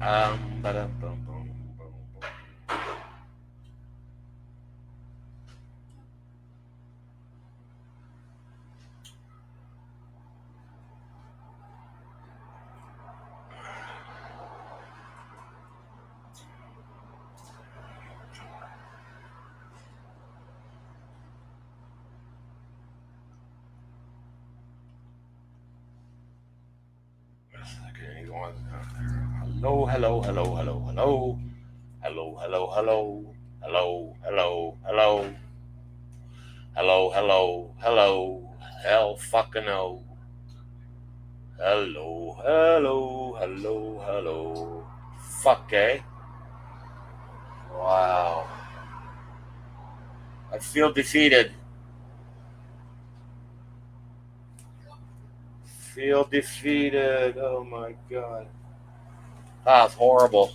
Ba-dum, boom. Hello, hello, hello, hello, hello. Hello, hello, hello. Hello, hello, hello. Hello, hello, hello. Hell fucking no. Hello, hello, hello, hello. Fuck, eh? Wow. I feel defeated. Feel defeated. Oh my god. That's horrible.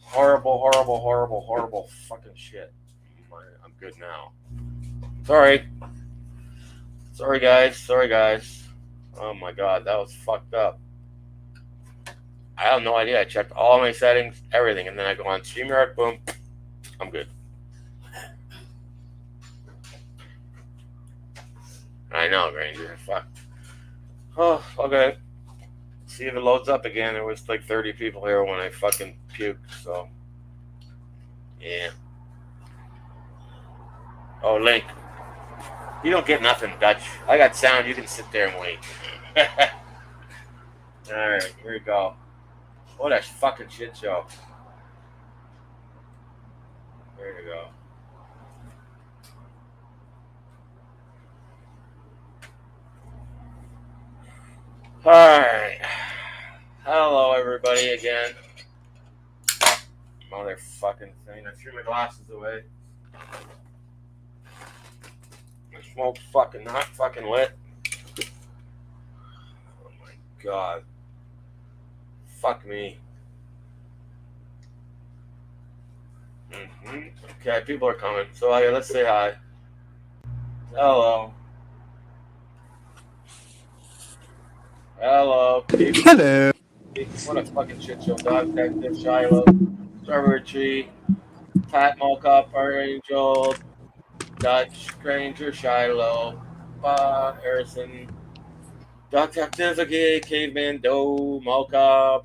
Horrible, horrible, horrible, horrible fucking shit. I'm good now. Sorry. Sorry, guys. Sorry, guys. Oh my god, that was fucked up. I have no idea. I checked all my settings, everything, and then I go on StreamYard, boom, I'm good. I know, Granger. Fuck. Oh, okay. See if it loads up again. There was like 30 people here when I fucking puked, so. Yeah. Oh, Link. You don't get nothing, Dutch. I got sound. You can sit there and wait. Alright, here we go. What a fucking shit show. There you go. Alright. Hello, everybody, again. Motherfucking thing. I threw my glasses away. My smoke's fucking not fucking lit. Oh my god. Fuck me. Okay, people are coming. So let's say hi. Hello. Hello. Hello. What a fucking shit show. Dog Detective, Shiloh, Strawberry Tree, Pat Mocha, Park Angel, Dutch, Granger, Shiloh, Harrison, Detective, Caveman, Doe, Mocha,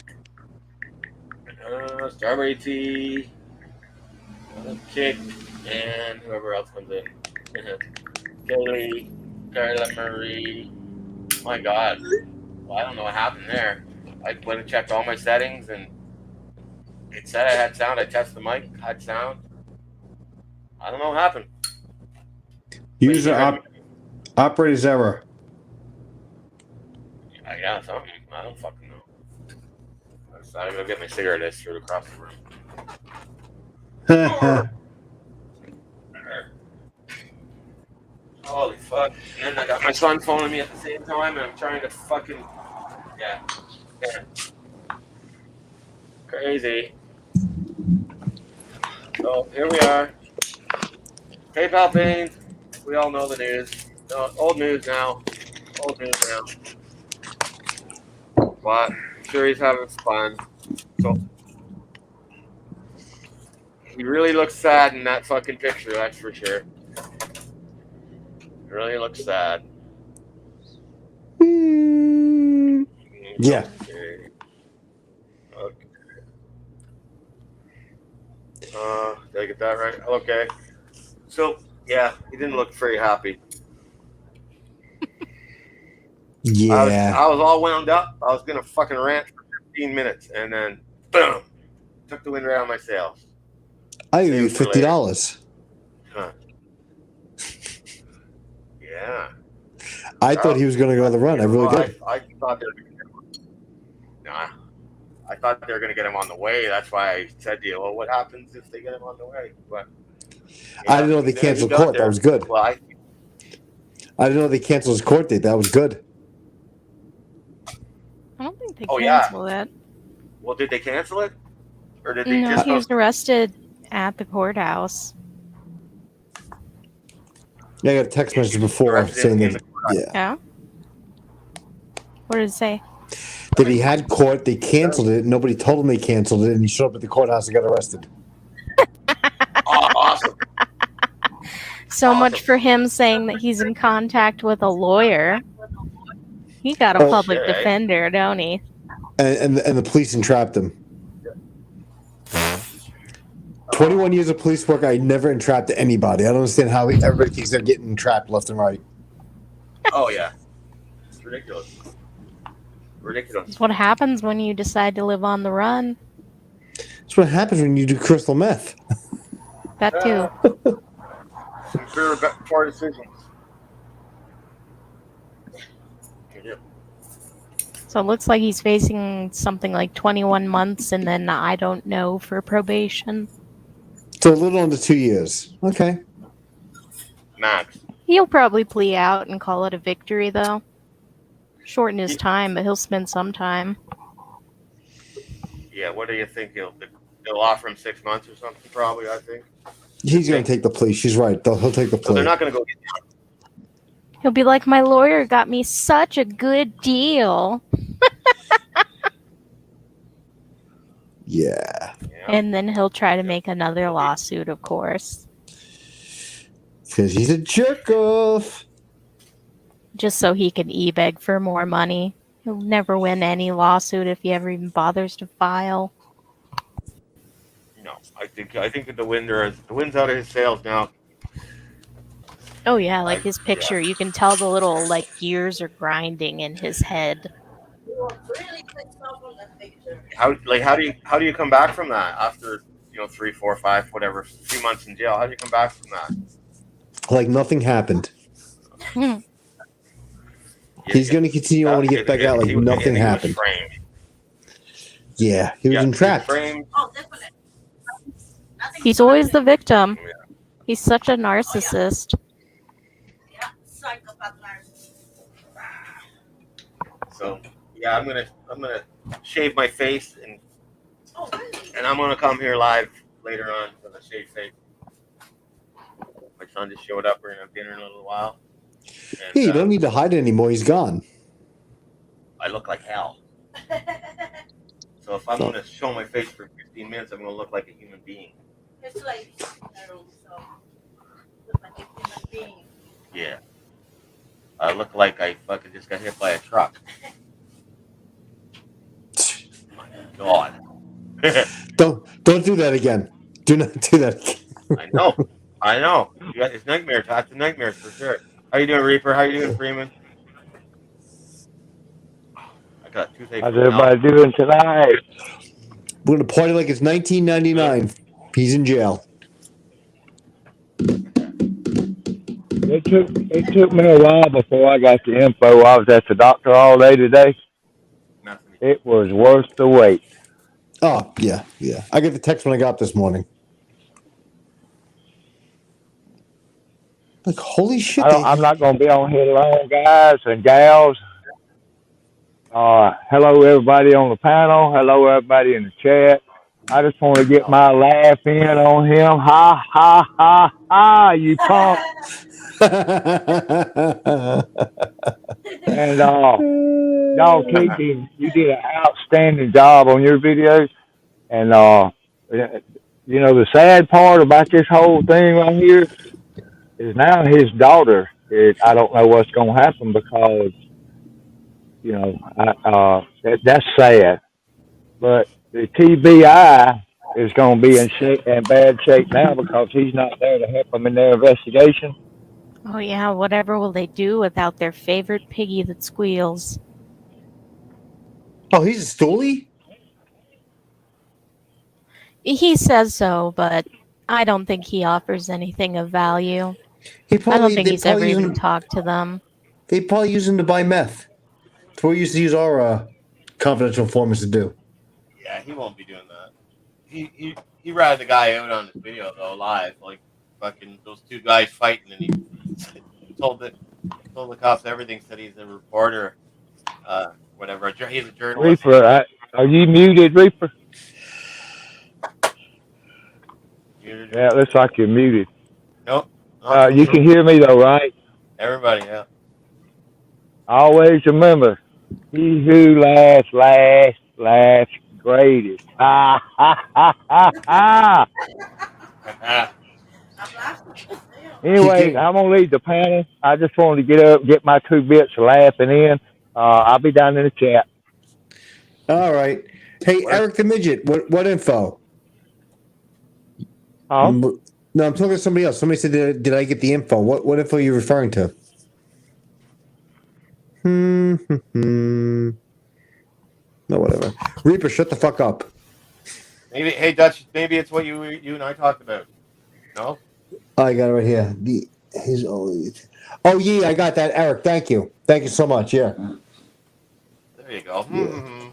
Strawberry Tea, Kick, and whoever else comes in. Kelly, Carla Marie. My god. Well, I don't know what happened there. I went and checked all my settings and it said I had sound. I tested the mic, had sound. I don't know what happened. User operator's error. Yeah, something. I don't fucking know. I'm gonna get my cigarette ash through across the room. Holy fuck. And then I got my son phoning me at the same time and I'm trying to fucking. Yeah. Crazy. So here we are. PayPal Payne. We all know the news. No, old news now. Old news now. But I'm sure he's having fun. So he really looks sad in that fucking picture, that's for sure. He really looks sad. Yeah. Okay. Did I get that right? Okay. So, yeah, he didn't look very happy. Yeah. I was all wound up. I was going to fucking rant for 15 minutes, and then, boom, took the wind right out of my sails. I owe you $50. Huh. Yeah. I thought he was going to go on the run. I really did. I thought they were going to get him. Nah. I thought they were going to get him on the way. That's why I said to you, well, what happens if they get him on the way? But yeah, I didn't know they canceled court. That was good. Well, I didn't know they canceled his court date. That was good. I don't think they canceled it. Well, did they cancel it? Or did they he was arrested at the courthouse. Yeah, I got a text message before saying that. Yeah. What did it say? That he had court, they canceled it, nobody told him they canceled it, and he showed up at the courthouse and got arrested. Oh, awesome. So Awesome. much for him saying that he's in contact with a lawyer. He got a Oh, public shit, eh? defender, don't he? And the police entrapped him. 21 years of police work, I never entrapped anybody. I don't understand how everybody thinks they're getting entrapped left and right. Oh, yeah. It's ridiculous. Ridiculous. It's what happens when you decide to live on the run. That's what happens when you do crystal meth. That too. Some very poor decisions. Yeah. So it looks like he's facing something like 21 months and then I don't know for probation. So a little under 2 years. Okay. Max. He'll probably plea out and call it a victory, though. Shorten his time, but he'll spend some time. Yeah, what do you think? They'll offer him 6 months or something, probably, I think. He's going to take the plea. She's right. He'll take the plea. So they're not going to go get He'll be like, my lawyer got me such a good deal. Yeah. And then he'll try to make another lawsuit, of course. Because he's a jerk off. Just so he can e-beg for more money. He'll never win any lawsuit if he ever even bothers to file. No, I think that the wind's out of his sails now. Oh yeah, like his picture, you can tell the little like gears are grinding in his head. How do you come back from that after 3, 4, 5, whatever, few months in jail? How do you come back from that? Like nothing happened. He's going to continue on to get back out like nothing happened. He was framed. Yeah, he was entrapped. He's always the victim. He's such a narcissist. So yeah, I'm gonna shave my face and I'm gonna come here live later on with a shaved face. My son just showed up. We're gonna have dinner in a little while. And, Yeah, you don't need to hide it anymore. He's gone. I look like hell. So if I'm gonna show my face for 15 minutes, I'm gonna look like a human being. It's like look like a human being. Yeah. I look like I fucking just got hit by a truck. My God. Don't do that again. Do not do that again. I know. You got, it's nightmares. That's a nightmare for sure. How you doing, Reaper? How you doing, Freeman? I got toothache. How's everybody doing tonight? We're going to party like it's 1999. He's in jail. It took me a while before I got the info. I was at the doctor all day today. It was worth the wait. Oh, yeah. I got the text when I got up this morning. Like, holy shit. I'm not going to be on here long, guys and gals. Hello, everybody on the panel. Hello, everybody in the chat. I just want to get my laugh in on him. Ha, ha, ha, ha, you punk. And y'all, Keith, you did an outstanding job on your videos. And, the sad part about this whole thing right here is now his daughter, I don't know what's going to happen because, that's sad. But the TBI is going to be in bad shape now because he's not there to help them in their investigation. Oh yeah, whatever will they do without their favorite piggy that squeals? Oh, he's a stoolie? He says so, but I don't think he offers anything of value. I don't think he's ever even talked to them. They probably use him to buy meth. That's what we used to use our confidential informants to do. Yeah, he won't be doing that. He ratted the guy out on this video though, live, like fucking those two guys fighting, and he told the cops everything. Said he's a reporter, whatever. He's a journalist. Reaper, are you muted, Reaper? Yeah, it looks like you're muted. Nope. You can hear me though, right? Everybody, yeah. Always remember, He who laughs greatest. Ha ha ha ha ha. I'm laughing. He Anyway, get, I'm gonna leave the panel. I just wanted to get up, get my 2 bits of laughing in. I'll be down in the chat. all right. Hey, What? Eric the Midget, what info? Huh? No, I'm talking to somebody else. Somebody said, did I get the info? What info are you referring to? No, whatever. Reaper, shut the fuck up. Maybe, hey Dutch, maybe it's what you and I talked about. No? I got it right here. His only. Oh yeah, I got that, Eric. Thank you so much. Yeah. There you go. Yeah.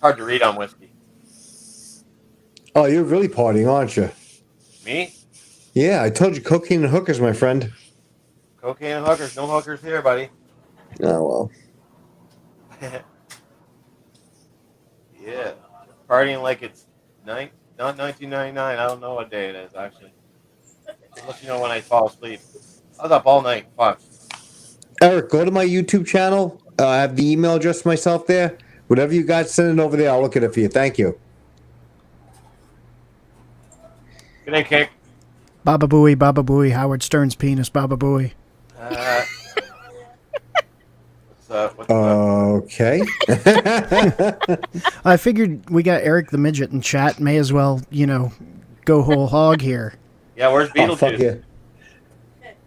Hard to read on whiskey. Oh, you're really partying, aren't you? Me? Yeah, I told you, cocaine and hookers, my friend. Cocaine and hookers. No hookers here, buddy. Oh well. Yeah. Partying like it's not 1999. I don't know what day it is, actually. I'll let you know when I fall asleep. I was up all night. Fuck. Eric, go to my YouTube channel. I have the email address myself there. Whatever you got, send it over there. I'll look at it for you. Thank you. Good day, Kick. Baba Booey, Howard Stern's penis, Baba Booey. What's Okay. I figured we got Eric the Midget in chat. May as well, go whole hog here. Yeah, where's Beetlejuice? Oh, fuck yeah.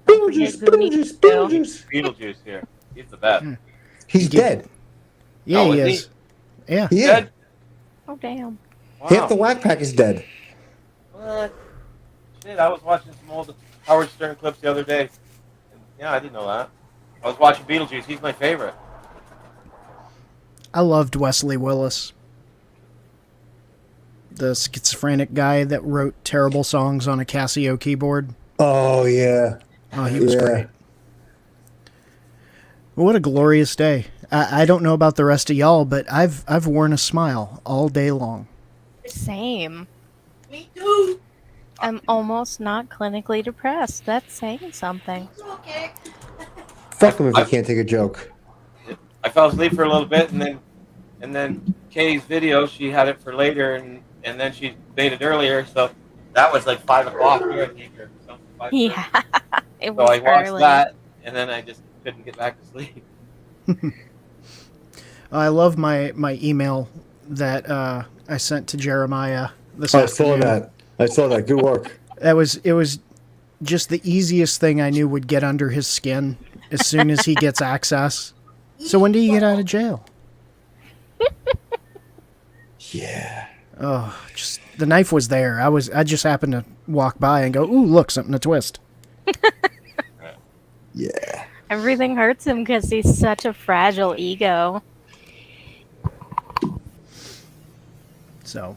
Beetlejuice here. He's the best. He's dead. Yeah, Oh, he is is. Yeah. Yeah. Dead? Oh, damn. Wow. Half the whack pack is dead. What? Shit, I was watching some old Howard Stern clips the other day. Yeah, I didn't know that. I was watching Beetlejuice. He's my favorite. I loved Wesley Willis, the schizophrenic guy that wrote terrible songs on a Casio keyboard. Oh yeah. Oh, he was great. What a glorious day. I don't know about the rest of y'all, but I've worn a smile all day long. Same. Me too. I'm almost not clinically depressed. That's saying something. It's okay. Fuck him if he can't take a joke. I fell asleep for a little bit, and then Katie's video, she had it for later, and then she made it earlier, so that was like 5 o'clock here, I think, or something. 5:30. Yeah. It So was I watched early. that, and then I just couldn't get back to sleep. I love my email that I sent to Jeremiah this I saw afternoon. that. I saw that. Good work. It was just the easiest thing I knew would get under his skin as soon as he gets access. So when do you get out of jail? Yeah. Oh, just the knife was there. I just happened to walk by and go, "Ooh, look, something to twist." Yeah. Everything hurts him because he's such a fragile ego. So,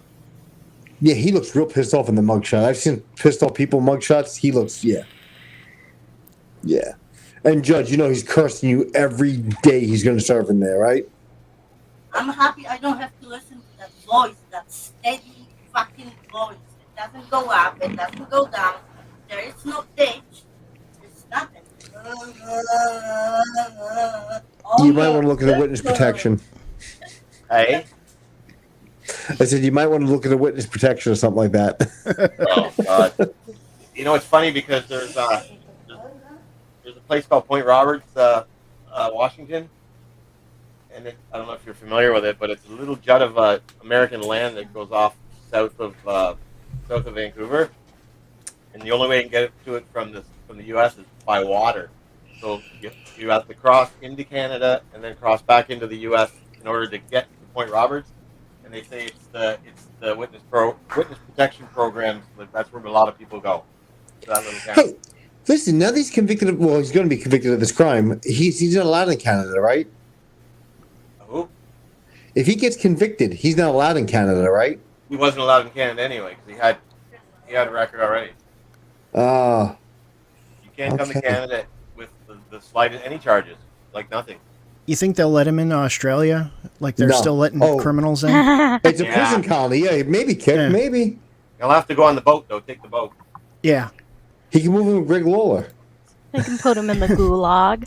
Yeah, he looks real pissed off in the mugshot. I've seen pissed off people mugshots. He looks, yeah. Yeah. And Judge, he's cursing you every day he's going to serve in there, right? I'm happy I don't have to listen to that voice, that steady fucking voice. It doesn't go up, it doesn't go down. There is no pitch. It's nothing. You might want to look at the witness protection. Hey? I said you might want to look at the witness protection or something like that. Oh, God. It's funny because there's a place called Point Roberts, Washington. And I don't know if you're familiar with it, but it's a little jut of American land that goes off south of Vancouver. And the only way you can get to it from the U.S. is by water. So you have to cross into Canada and then cross back into the U.S. in order to get to Point Roberts. And they say it's the witness protection programs. That's where a lot of people go. To that little town. Hey, listen, now that he's convicted of, well, he's going to be convicted of this crime. He's not allowed in Canada, right? Who? If he gets convicted, he's not allowed in Canada, right? He wasn't allowed in Canada anyway because he had a record already. You can't come to Okay. Canada with the slightest any charges, like nothing. you think they'll let him in Australia? Like they're No. still letting Oh. criminals in? It's a Yeah. prison colony. Yeah, maybe, Kick, Yeah. maybe. You'll have to go on the boat though. Take the boat. Yeah. He can move in with Greg Lawler. They can put him in the gulag.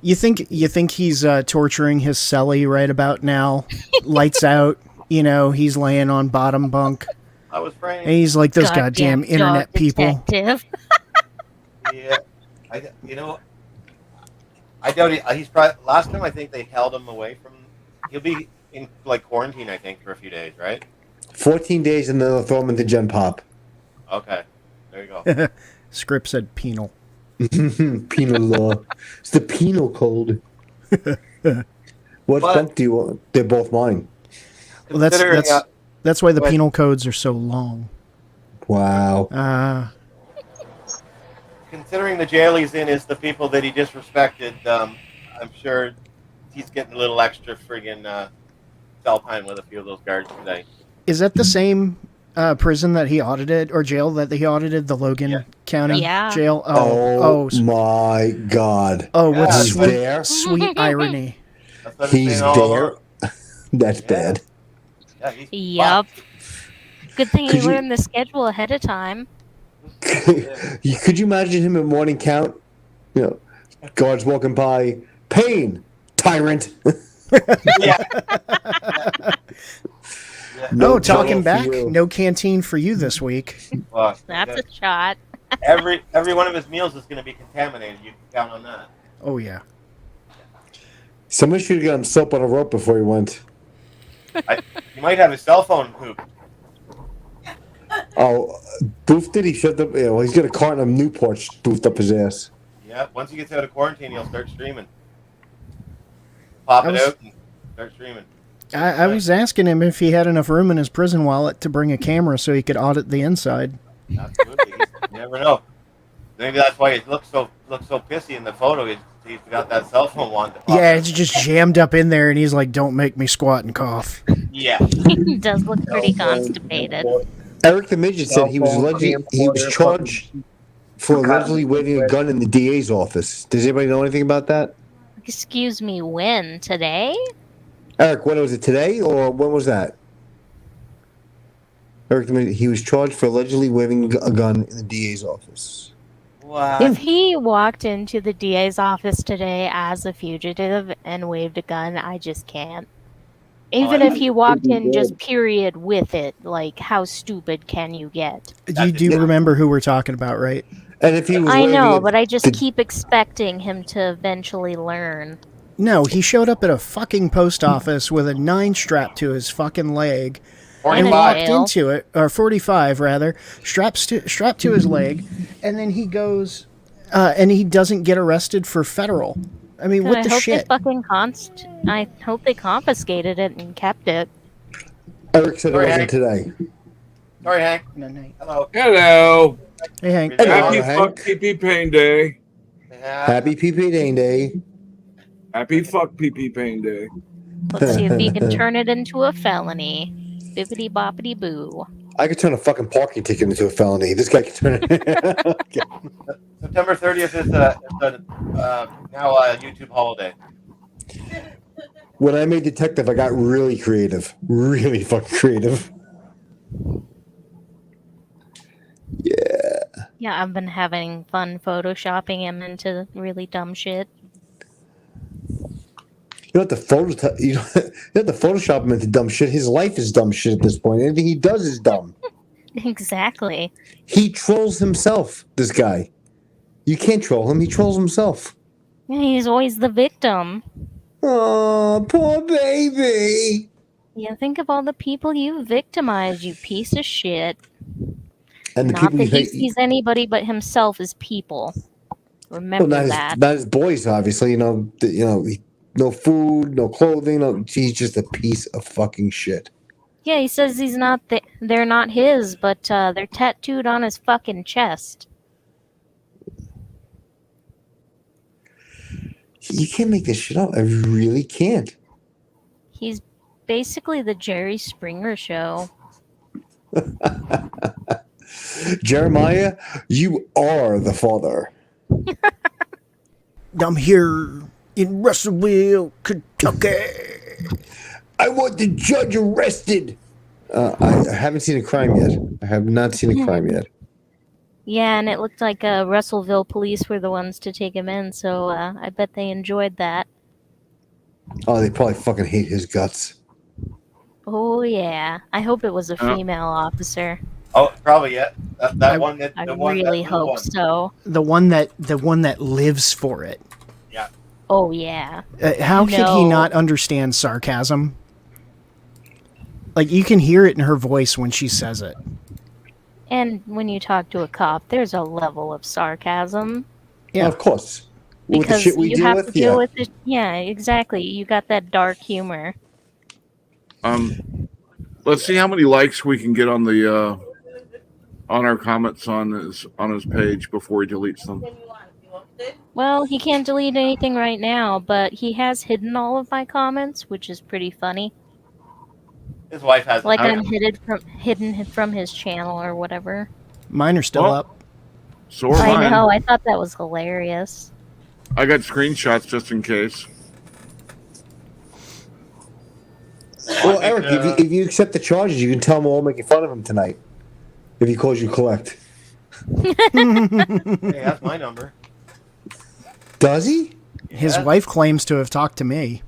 You think he's torturing his cellie right about now? Lights out. He's laying on bottom bunk. I was praying. And he's like, those goddamn internet people. Detective. Yeah, I doubt he's probably. Last time I think they held him away from. He'll be in quarantine, I think, for a few days, right? 14 days, and then they'll throw him into Gen Pop. Okay, there you go. Script said penal. Penal law. It's the penal code. What bunk do you want? They're both mine. Well, that's why the penal codes are so long. Wow. Considering the jail he's in is the people that he disrespected, I'm sure he's getting a little extra friggin' cell time with a few of those guards today. Is that the same prison that he audited, or jail that he audited, the Logan County jail? Oh my God. Oh, what's he's there? Sweet irony. He's there? That's bad. Yep. Good thing you learned the schedule ahead of time. Could you imagine him at morning count? Guards walking by. Payne, tyrant. No, talking back. No canteen for you this week. That's a shot. every one of his meals is going to be contaminated. You can count on that. Oh yeah. Somebody should have got him soap on a rope before he went. He might have his cell phone pooped. Oh, boofed it? He shut up. Yeah, well, he's got a carton of Newport boofed up his ass. Yeah, once he gets out of quarantine, he'll start streaming. Pop it out and start streaming. I was asking him if he had enough room in his prison wallet to bring a camera so he could audit the inside. Absolutely. You never know. Maybe that's why he looks so pissy in the photo. He's got that cell phone wand. Yeah, it's just jammed up in there, and he's like, "Don't make me squat and cough." Yeah. He does look pretty constipated. Eric the Midget said he was charged for allegedly waving a gun in the DA's office. Does anybody know anything about that? Excuse me, when? Today? Eric, when was it, today, or when was that? Eric the Midget, he was charged for allegedly waving a gun in the DA's office. Wow. If he walked into the DA's office today as a fugitive and waved a gun, I just can't. Even if he walked in just period with it, like, how stupid can you get? You do remember who we're talking about, right? And if he was I know, but I just keep expecting him to eventually learn. No, he showed up at a fucking post office with a 9 strapped to his fucking leg. And walked into it, or 45 rather, strapped to his leg, and then he goes, and he doesn't get arrested for federal. I mean, what the shit? I hope they confiscated it and kept it. Eric said it wasn't today. Sorry, Hank. Hello. Hello. Hey, Hank. Happy fuck PP Payne Day. Happy PP Payne Day. Happy fuck PP Payne Day. Let's see if he can turn it into a felony. Bibbidi boppity boo. I could turn a fucking parking ticket into a felony. This guy can turn it. September 30th is now a YouTube holiday. When I made detective, I got really creative. Really fucking creative. Yeah. Yeah, I've been having fun photoshopping him into really dumb shit. You don't have to Photoshop him into dumb shit. His life is dumb shit at this point. Anything he does is dumb. Exactly. He trolls himself, this guy. You can't troll him. He trolls himself. Yeah, he's always the victim. Oh, poor baby. Yeah, think of all the people you victimized, you piece of shit. And the Not people that he sees anybody but himself as people. Remember that. Not his boys, obviously. No food, no clothing. He's just a piece of fucking shit. Yeah, he says they're not his, but they're tattooed on his fucking chest. You can't make this shit up. I really can't. He's basically the Jerry Springer show. Jeremiah, you are the father. I'm here in Russellville, Kentucky. I want the judge arrested. I haven't seen a crime yet. I have not seen a crime yet. Yeah, and it looked like Russellville police were the ones to take him in, so I bet they enjoyed that. Oh, they probably fucking hate his guts. Oh yeah, I hope it was a female officer. Oh, probably yeah. That one. I really hope so. The one that lives for it. Yeah. Oh yeah. How could he not understand sarcasm? Like, you can hear it in her voice when she says it. And when you talk to a cop, there's a level of sarcasm. Yeah, of course. Because with the shit we you deal have with, to deal with it. Yeah, exactly. You got that dark humor. Let's see how many likes we can get on the on our comments on his page before he deletes them. Well, he can't delete anything right now, but he has hidden all of my comments, which is pretty funny. His wife has. Like, I'm hidden from his channel or whatever. Mine are still up. So are mine. I know. I thought that was hilarious. I got screenshots just in case. Well, Eric, if you accept the charges, you can tell him we're all making fun of him tonight. If he calls you collect. Hey, that's my number. Does he? His wife claims to have talked to me.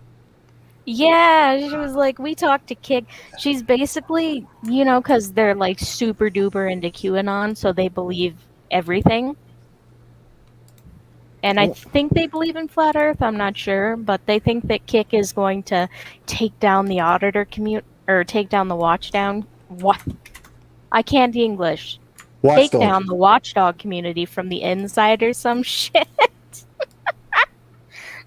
Yeah, she was like, we talked to Kick. She's basically, because they're like super duper into QAnon, so they believe everything. And I think they believe in Flat Earth, I'm not sure, but they think that Kick is going to take down the auditor or take down the watchdown. What? I can't English. Take down the watchdog community from the inside or some shit.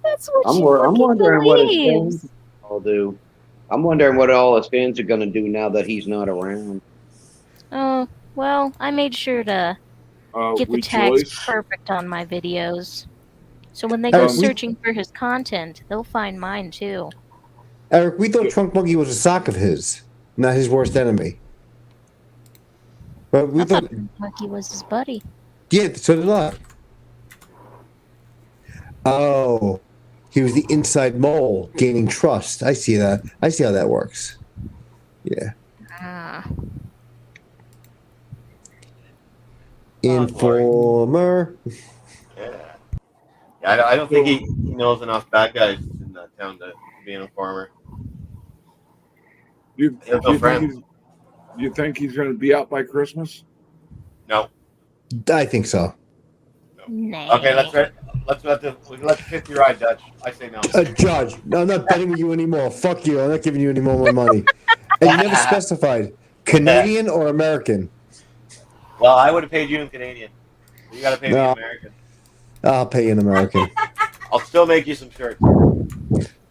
That's what I'm wondering what his fans will do. I'm wondering what all his fans are going to do now that he's not around. Oh, well, I made sure to get the tags perfect on my videos. So when they go searching for his content, they'll find mine too. Eric, we thought Trunk Monkey was a sock of his, not his worst enemy. But we thought Trunk Monkey was his buddy. Yeah, so did I. Oh, he was the inside mole gaining trust. I see that. I see how that works. Yeah. Informer. Yeah. I don't think he knows enough bad guys in that town to be an informer. You think he's going to be out by Christmas? No. I think so. Nah. Okay, let's let the 50 ride, Dutch. I say no. Judge, no, I'm not betting with you anymore. Fuck you. I'm not giving you any more money. And you never specified Canadian or American. Well, I would have paid you in Canadian. You got to pay me in American. I'll pay you in American. I'll still make you some shirts.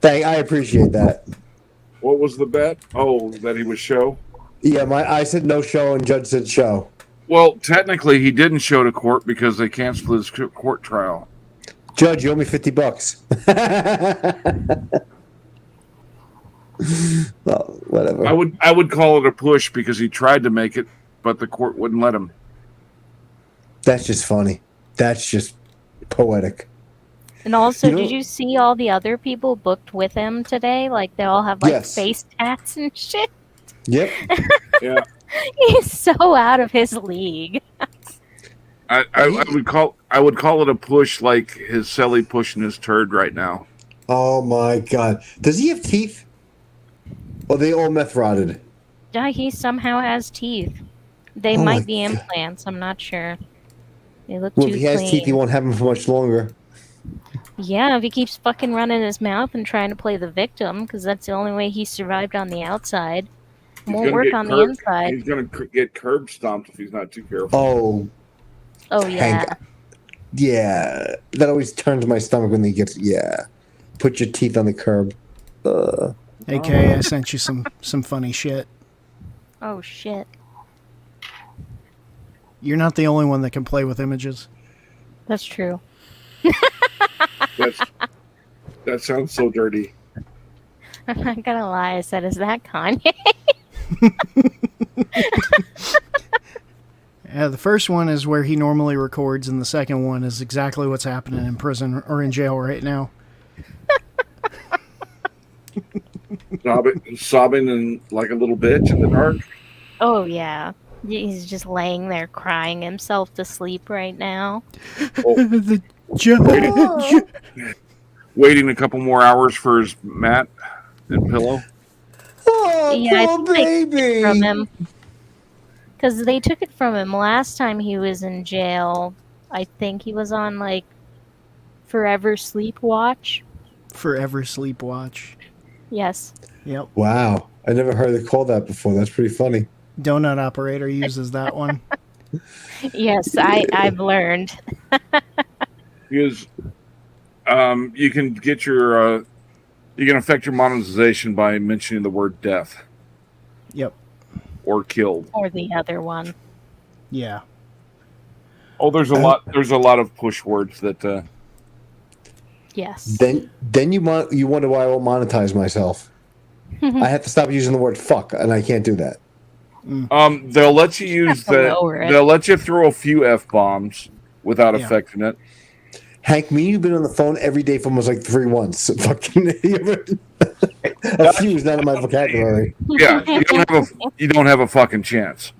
I appreciate that. What was the bet? Oh, that he would show? Yeah, I said no show and Judge said show. Well, technically, he didn't show to court because they canceled his court trial. Judge, you owe me $50. Well, whatever. I would call it a push because he tried to make it, but the court wouldn't let him. That's just funny. That's just poetic. And also, did you see all the other people booked with him today? Like, they all have face tats and shit. Yep. Yeah. He's so out of his league. I would call it a push, like his celly pushing his turd right now. Oh my God! Does he have teeth? Or are they all meth rotted? Yeah, he somehow has teeth. They might be implants. I'm not sure. They look too clean. If he has teeth, he won't have them for much longer. Yeah, if he keeps fucking running his mouth and trying to play the victim, because that's the only way he survived on the outside. Won't work on the inside. He's going to get curb stomped if he's not too careful. Oh yeah. Yeah. That always turns my stomach when he gets, put your teeth on the curb. Hey, Kay, I sent you some funny shit. Oh, shit. You're not the only one that can play with images. That's true. That sounds so dirty. I'm not gonna lie, I said, is that Kanye? Yeah, the first one is where he normally records, and the second one is exactly what's happening in prison or in jail right now. Sobbing and like a little bitch in the dark. Oh, yeah. He's just laying there crying himself to sleep right now. The judge. Waiting a couple more hours for his mat and pillow. Oh, Yeah, I poor think they took it from baby. him. Because they took it from him last time he was in jail. I think he was on, like, forever sleep watch. Forever sleep watch. Yes. Yep. Wow. I never heard it called that before. That's pretty funny. Donut operator uses that one. Yes, I've learned. Because you can get your you can affect your monetization by mentioning the word death. Yep. Or killed. Or the other one. Yeah. Oh, there's a lot of push words that Yes. Then you wonder why I won't monetize myself. I have to stop using the word fuck, and I can't do that. they'll let you use they'll let you throw a few F-bombs without affecting it. Hank, you've been on the phone every day for almost like 3 months. Fucking a few is not in my vocabulary. Yeah, you don't have a fucking chance.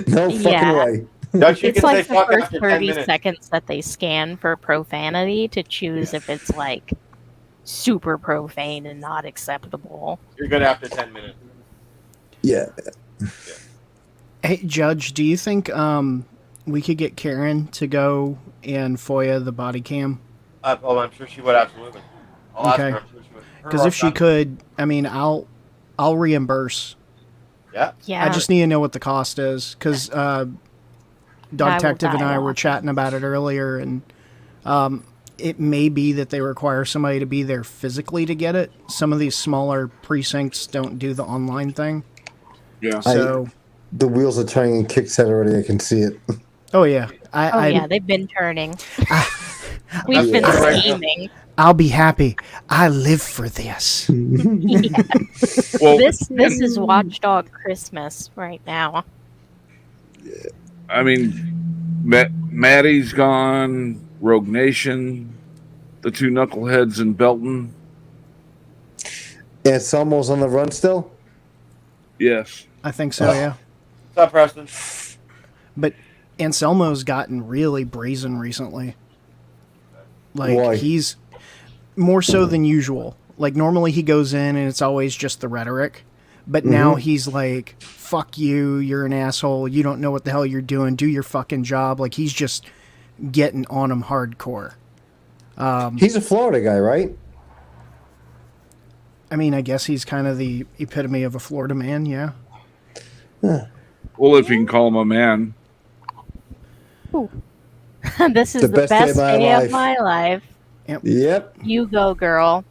No fucking way. It's like the first 30 seconds that they scan for profanity to choose if it's like super profane and not acceptable. You're good after 10 minutes. Yeah. Hey, Judge, do you think we could get Karen to go and FOIA the body cam? I'm sure she would, absolutely. I'll ask her. I'm sure she would. Because if she could, I mean, I'll reimburse. Yeah. Yeah. I just need to know what the cost is, because Dog Detective and I were chatting about it earlier, and it may be that they require somebody to be there physically to get it. Some of these smaller precincts don't do the online thing. Yeah. So the wheels are turning in Kickset already. I can see it. Oh yeah. Yeah, they've been turning. We've been scheming. I'll be happy. I live for this. Well, this is Watchdog Christmas right now. I mean, Maddie's gone, Rogue Nation, the 2 knuckleheads in Belton. Anselmo's on the run still? Yes. I think so, yeah. What's up, Preston? But Anselmo's gotten really brazen recently. Like, Why? he's more so than usual. Like, normally he goes in and it's always just the rhetoric. But now he's like, fuck you, you're an asshole, you don't know what the hell you're doing, do your fucking job. Like, he's just getting on him hardcore. He's a Florida guy, right? I mean, I guess he's kind of the epitome of a Florida man, yeah. Well, if you can call him a man. This is the best day of my life. Yep. You go, girl.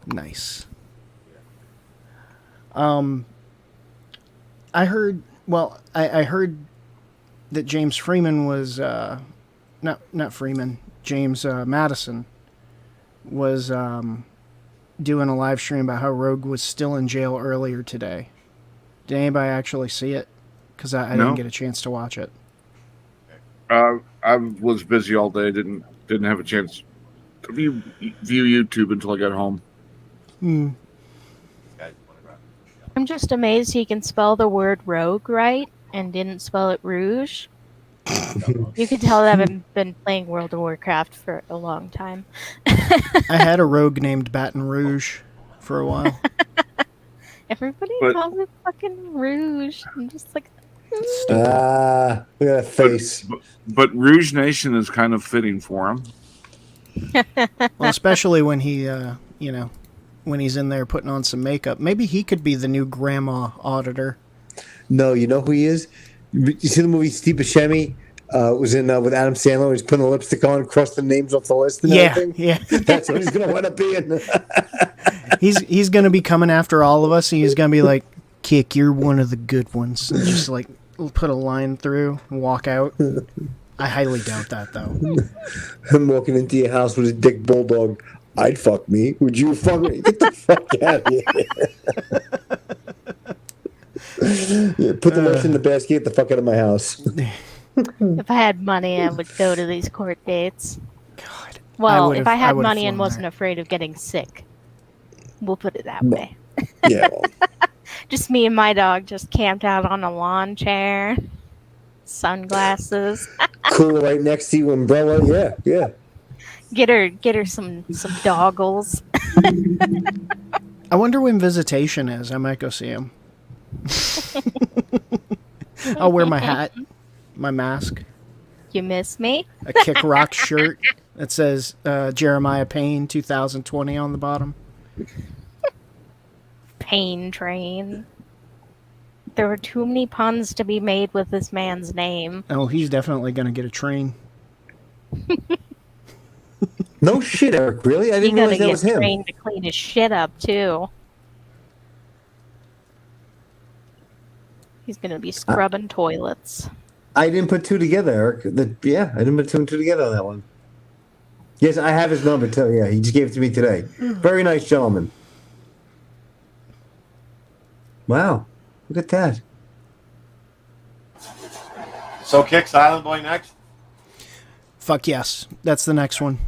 Nice. I heard that James Freeman was not Freeman. James Madison was doing a live stream about how Rogue was still in jail earlier today. Did anybody actually see it? Because I didn't get a chance to watch it. I was busy all day. Didn't have a chance to view YouTube until I got home. I'm just amazed he can spell the word rogue right and didn't spell it rouge. You could tell that I've been playing World of Warcraft for a long time. I had a rogue named Baton Rouge for a while. Everybody calls it fucking rouge. I'm just like, look at that face. But Rouge Nation is kind of fitting for him. Well, especially when he, when he's in there putting on some makeup. Maybe he could be the new grandma auditor. No, you know who he is? You see the movie Steve Buscemi was in with Adam Sandler? He's putting the lipstick on, crossed the names off the list and everything? Yeah. That's what he's going to wind up being. He's going to be coming after all of us, and he's going to be like, Kick, you're one of the good ones. And just like put a line through and walk out. I highly doubt that, though. Him walking into your house with his dick bulldog. I'd fuck me. Would you fuck me? Get the fuck out of here. Yeah, put the rest in the basket. Get the fuck out of my house. if I had money, I would go to these court dates. God. Well, if I had money and wasn't afraid of getting sick. We'll put it that way. Yeah. Well. Just me and my dog just camped out on a lawn chair. Sunglasses. Cooler right next to you, umbrella. Yeah, yeah. Get her some doggles. I wonder when visitation is. I might go see him. I'll wear my hat, my mask, You miss me? a Kick Rock shirt that says Jeremiah Payne 2020 on the bottom. Payne train. There were too many puns to be made with this man's name. Oh, he's definitely going to get a train. No shit, Eric. Really? I He didn't gotta realize that get was him. trained to clean his shit up too. He's gonna be scrubbing toilets. I didn't put two together, Eric. Yeah, I didn't put two and two together on that one. Yes, I have his number too. Yeah, he just gave it to me today. Very nice gentleman. Wow, look at that. So kick Silent Boy next. Fuck yes, that's the next one.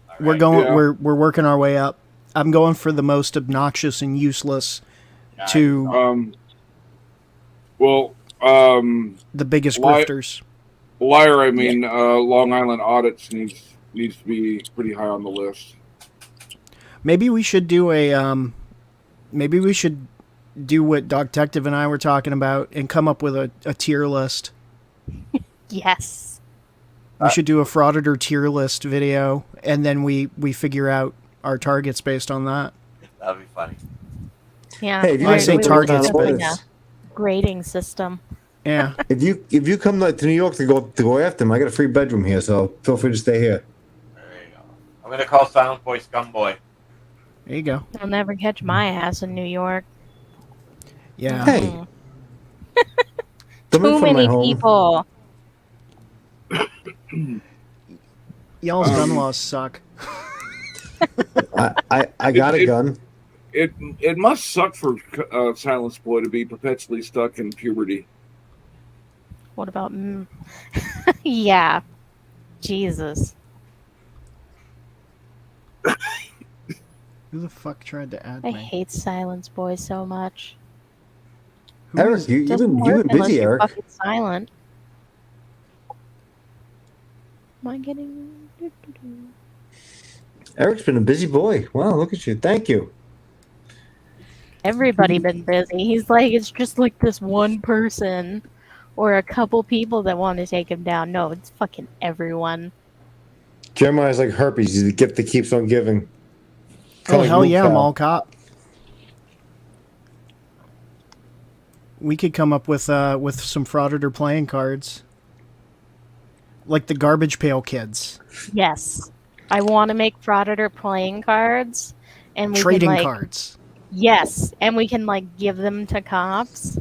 All We're right. going. Yeah. We're working our way up. I'm going for the most obnoxious and useless to the biggest grifters. Liar, I mean, Long Island audits needs to be pretty high on the list. Maybe we should do a. Maybe we should do what Dog Detective and I were talking about and come up with a tier list. Yes. We should do a frauditor tier list video, and then we figure out our targets based on that. That'd be funny. Yeah. Hey, if you I guys say think targets, about but it, a grading system. Yeah. if you come to New York to go after him, I got a free bedroom here, so feel free to stay here. There you go. I'm gonna call Silent Boy Scum Boy. There you go. You'll never catch my ass in New York. Yeah. Hey, Mm. don't make Too fun of my many home. people. Y'all's gun laws suck. I got a gun. It must suck for Silence Boy to be perpetually stuck in puberty. What about yeah. Jesus. Who the fuck tried to add I me? hate Silence Boy so much. Who Eric, is- you've Doesn't been work unless busy, you're Eric. fucking silent. Am I getting? Eric's been a busy boy. Wow, look at you. Thank you. Everybody been busy. He's like, it's just like this one person or a couple people that want to take him down. No, it's fucking everyone. Jeremiah's like herpes. He's the gift that keeps on giving. Oh, hell yeah, Mall Mall Cop. We could come up with some frauditor playing cards. Like the Garbage Pail Kids. Yes. I want to make frauditor playing cards. And we Trading can, like, cards. Yes. And we can, like, give them to cops.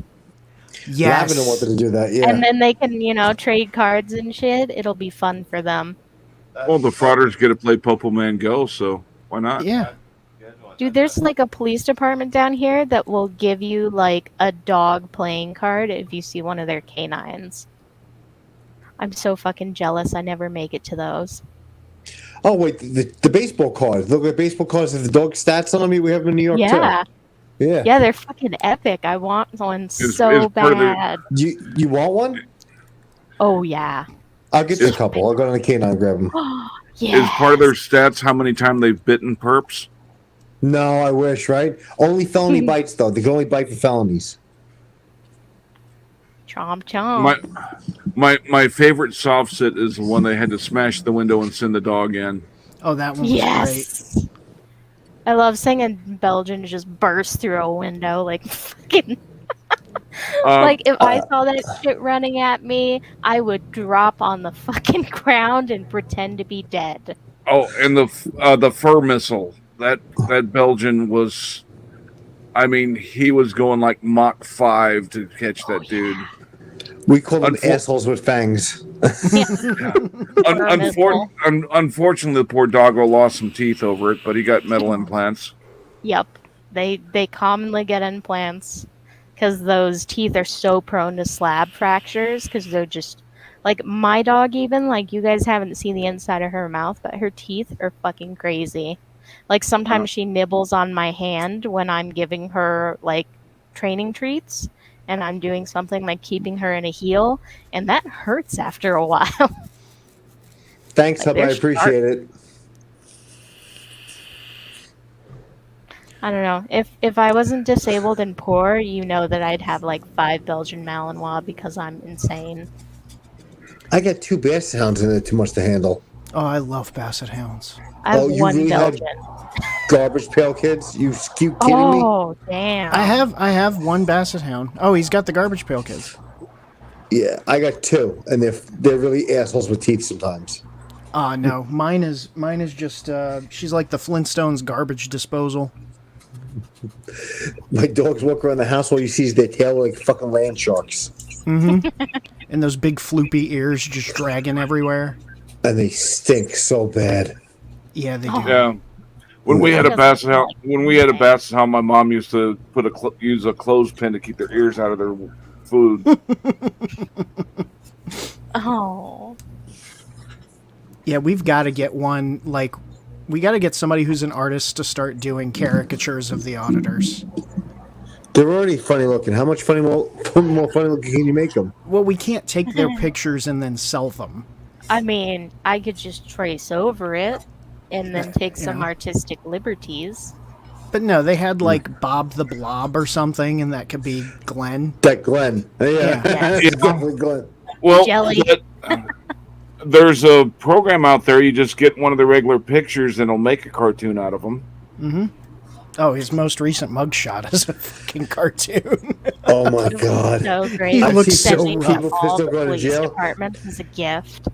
Yes. Lavender wanted to do that, yeah. And then they can, trade cards and shit. It'll be fun for them. Well, the frauders get to play Popo Man Go, so why not? Yeah. Good one. Dude, there's like a police department down here that will give you like a dog playing card if you see one of their canines. I'm so fucking jealous I never make it to those. Oh, wait, the baseball cards. Look at baseball cards with the dog stats on them. We have them in New York, Yeah. too. Yeah. Yeah, they're fucking epic. I want one Is so part of their- bad. You want one? Oh, yeah. I'll get you a couple. I'll go to the canine and grab them. Yeah. Is part of their stats how many times they've bitten perps? No, I wish, right? Only felony bites, though. They can only bite for felonies. Chomp chomp. My favorite soft sit is the one they had to smash the window and send the dog in. Oh, that one was great. Yes. I love seeing a Belgian just burst through a window like fucking. Like if I saw that shit running at me, I would drop on the fucking ground and pretend to be dead. Oh, and the fur missile. That Belgian was, I mean, he was going like Mach 5 to catch that dude. We call them assholes with fangs. Unfortunately, the poor doggo lost some teeth over it, but he got metal implants. Yep. They commonly get implants because those teeth are so prone to slab fractures because they're just like my dog even like you guys haven't seen the inside of her mouth, but her teeth are fucking crazy. Like sometimes she nibbles on my hand when I'm giving her like training treats, and I'm doing something like keeping her in a heel, and that hurts after a while. Thanks, Like, Hub. I they're appreciate it. I don't know. If I wasn't disabled and poor, you know that I'd have like 5 Belgian Malinois because I'm insane. I got 2 basset hounds and they're too much to handle. Oh, I love basset hounds. I have you one really had Belgian. garbage pail kids? You keep kidding me? Oh, damn. I have one basset hound. Oh, he's got the garbage pail kids. Yeah, I got 2, and they're really assholes with teeth sometimes. No, mine is just she's like the Flintstones garbage disposal. My dogs walk around the house, all you see is their tail like fucking land sharks. Mm-hmm. And those big floopy ears just dragging everywhere. And they stink so bad. Yeah, they do. Yeah. When we had a basset hound, my mom used to use a clothespin to keep their ears out of their food. Oh. Yeah, we've got to get one, like, we got to get somebody who's an artist to start doing caricatures of the auditors. They're already funny looking. How much more funny looking can you make them? Well, we can't take their pictures and then sell them. I mean, I could just trace over it and then take some artistic liberties. But no, they had like Bob the Blob or something, and that could be Glenn. That Glenn. Yeah. It's definitely Glenn. Well, Jelly. There's a program out there. You just get one of the regular pictures, and it'll make a cartoon out of them. Mm-hmm. Oh, his most recent mugshot is a fucking cartoon. Oh my god! So great. He looks so Sending rough. to all the police departments as a gift.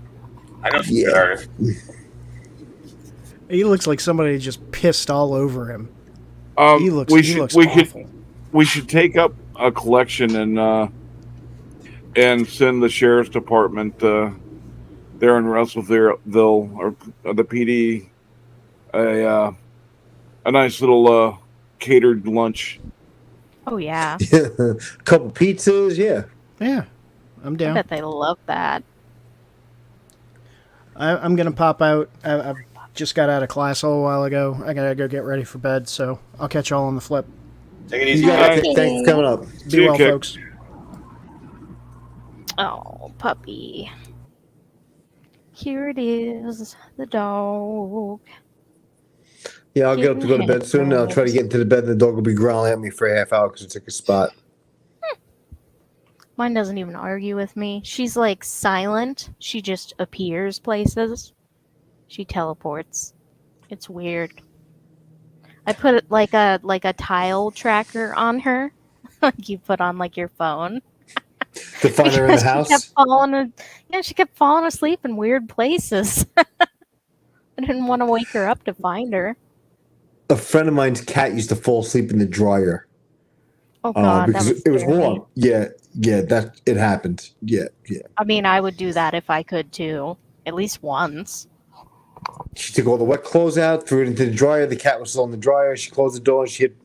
I know some good artists. He looks like somebody just pissed all over him. He looks awful. We should take up a collection and send the sheriff's department there in Russellville or the PD a nice little catered lunch. Oh yeah. A couple pizzas, yeah. Yeah, I'm down. I bet they love that. I'm gonna pop out. I've just got out of class a little while ago. I gotta go get ready for bed, so I'll catch y'all on the flip. Take it easy. Thanks for coming up. Be well, folks. Oh, puppy. Here it is, the dog. Yeah, I'll get up to go to bed soon. And I'll try to get into the bed, and the dog will be growling at me for a half hour because it took a spot. Mine doesn't even argue with me. She's like silent. She just appears places. She teleports. It's weird. I put it like a tile tracker on her, like you put on like your phone. To find her in the house. She kept falling asleep in weird places. I didn't want to wake her up to find her. A friend of mine's cat used to fall asleep in the dryer. Oh god, because that was it was scary. warm. Yeah, that it happened. Yeah. I mean, I would do that if I could too, at least once. She took all the wet clothes out, threw it into the dryer. The cat was still in the dryer. She closed the door and she hit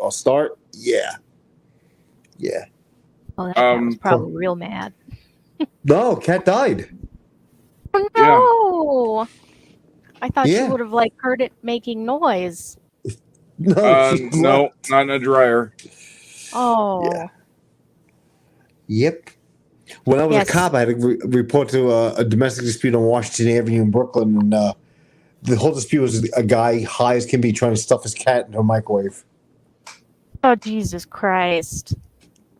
start. Yeah. Oh, that cat was probably real mad. No, cat died. Oh no! I thought Yeah. she would have like heard it making noise. No, No, not in a dryer. Oh. Yeah. Yep. When I was a cop, I had to report to a domestic dispute on Washington Avenue in Brooklyn, and the whole dispute was a guy high as can be trying to stuff his cat into a microwave. Oh Jesus Christ!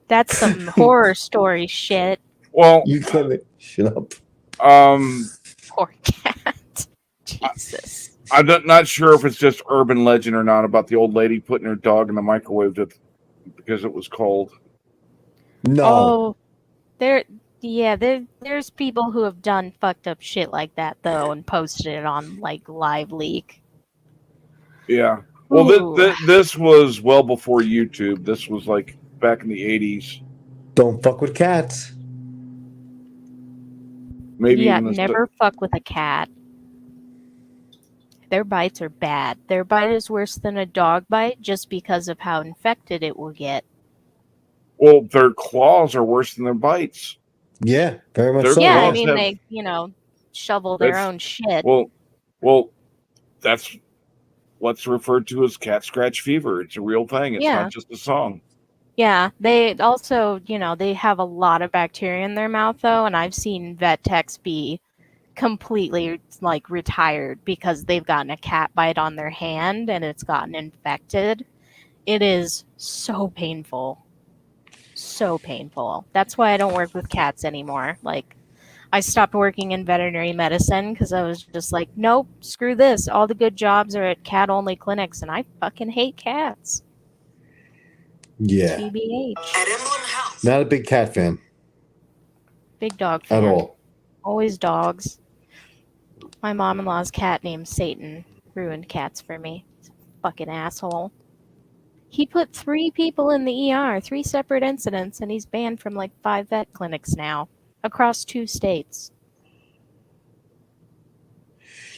That's some horror story shit. Well, you couldn't shut up. Poor cat. Jesus. I'm not sure if it's just urban legend or not about the old lady putting her dog in the microwave because it was cold. No. Oh, there's people who have done fucked up shit like that though, and posted it on like Live Leak. Yeah. Well, this was well before YouTube. This was like back in the 80s. Don't fuck with cats. Maybe never fuck with a cat. Their bites are bad. Their bite is worse than a dog bite just because of how infected it will get. Well, their claws are worse than their bites. Yeah, very much so. Yeah, I mean, they, shovel their own shit. Well, that's what's referred to as cat scratch fever. It's a real thing. It's not just a song. Yeah, they also, they have a lot of bacteria in their mouth, though, and I've seen vet techs be completely, like, retired because they've gotten a cat bite on their hand and it's gotten infected. It is so painful. So painful. That's why I don't work with cats anymore. Like, I stopped working in veterinary medicine because I was just like, nope, screw this. All the good jobs are at cat-only clinics, and I fucking hate cats. Yeah. TBH. Not a big cat fan Big dog fan. at all. Always dogs. My mom-in-law's cat named Satan ruined cats for me. He's a fucking asshole. He put 3 people in the ER, 3 separate incidents, and he's banned from like 5 vet clinics now across 2 states.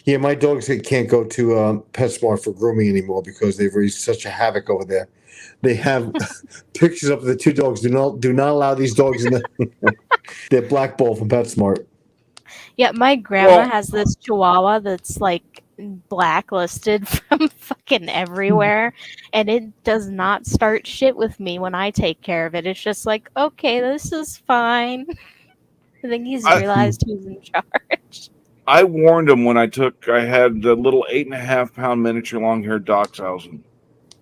Yeah, my dogs can't go to PetSmart for grooming anymore because they've raised such a havoc over there. They have pictures of the 2 dogs. Do not allow these dogs in the. They're blackballed from PetSmart. Yeah, my grandma has this Chihuahua that's like blacklisted from fucking everywhere, and it does not start shit with me when I take care of it. It's just like, okay, this is fine. I think he's realized who's in charge. I warned him when I had the little 8.5-pound miniature long-haired Dachshund.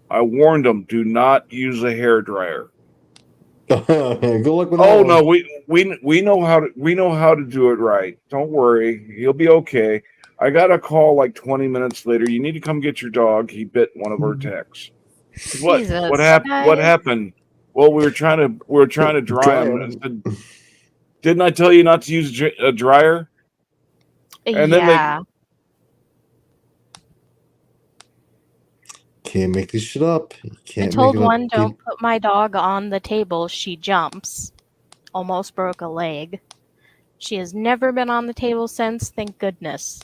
I warned him, do not use a hair dryer. Good luck with that. Oh no, we know how to do it right. Don't worry, he'll be okay. I got a call like 20 minutes later. You need to come get your dog. He bit one of our techs. What happened? Well, we were trying to dry him. I said, didn't I tell you not to use a dryer? And yeah. then can't make this shit up. I told one, don't put my dog on the table. She jumps. Almost broke a leg. She has never been on the table since, thank goodness.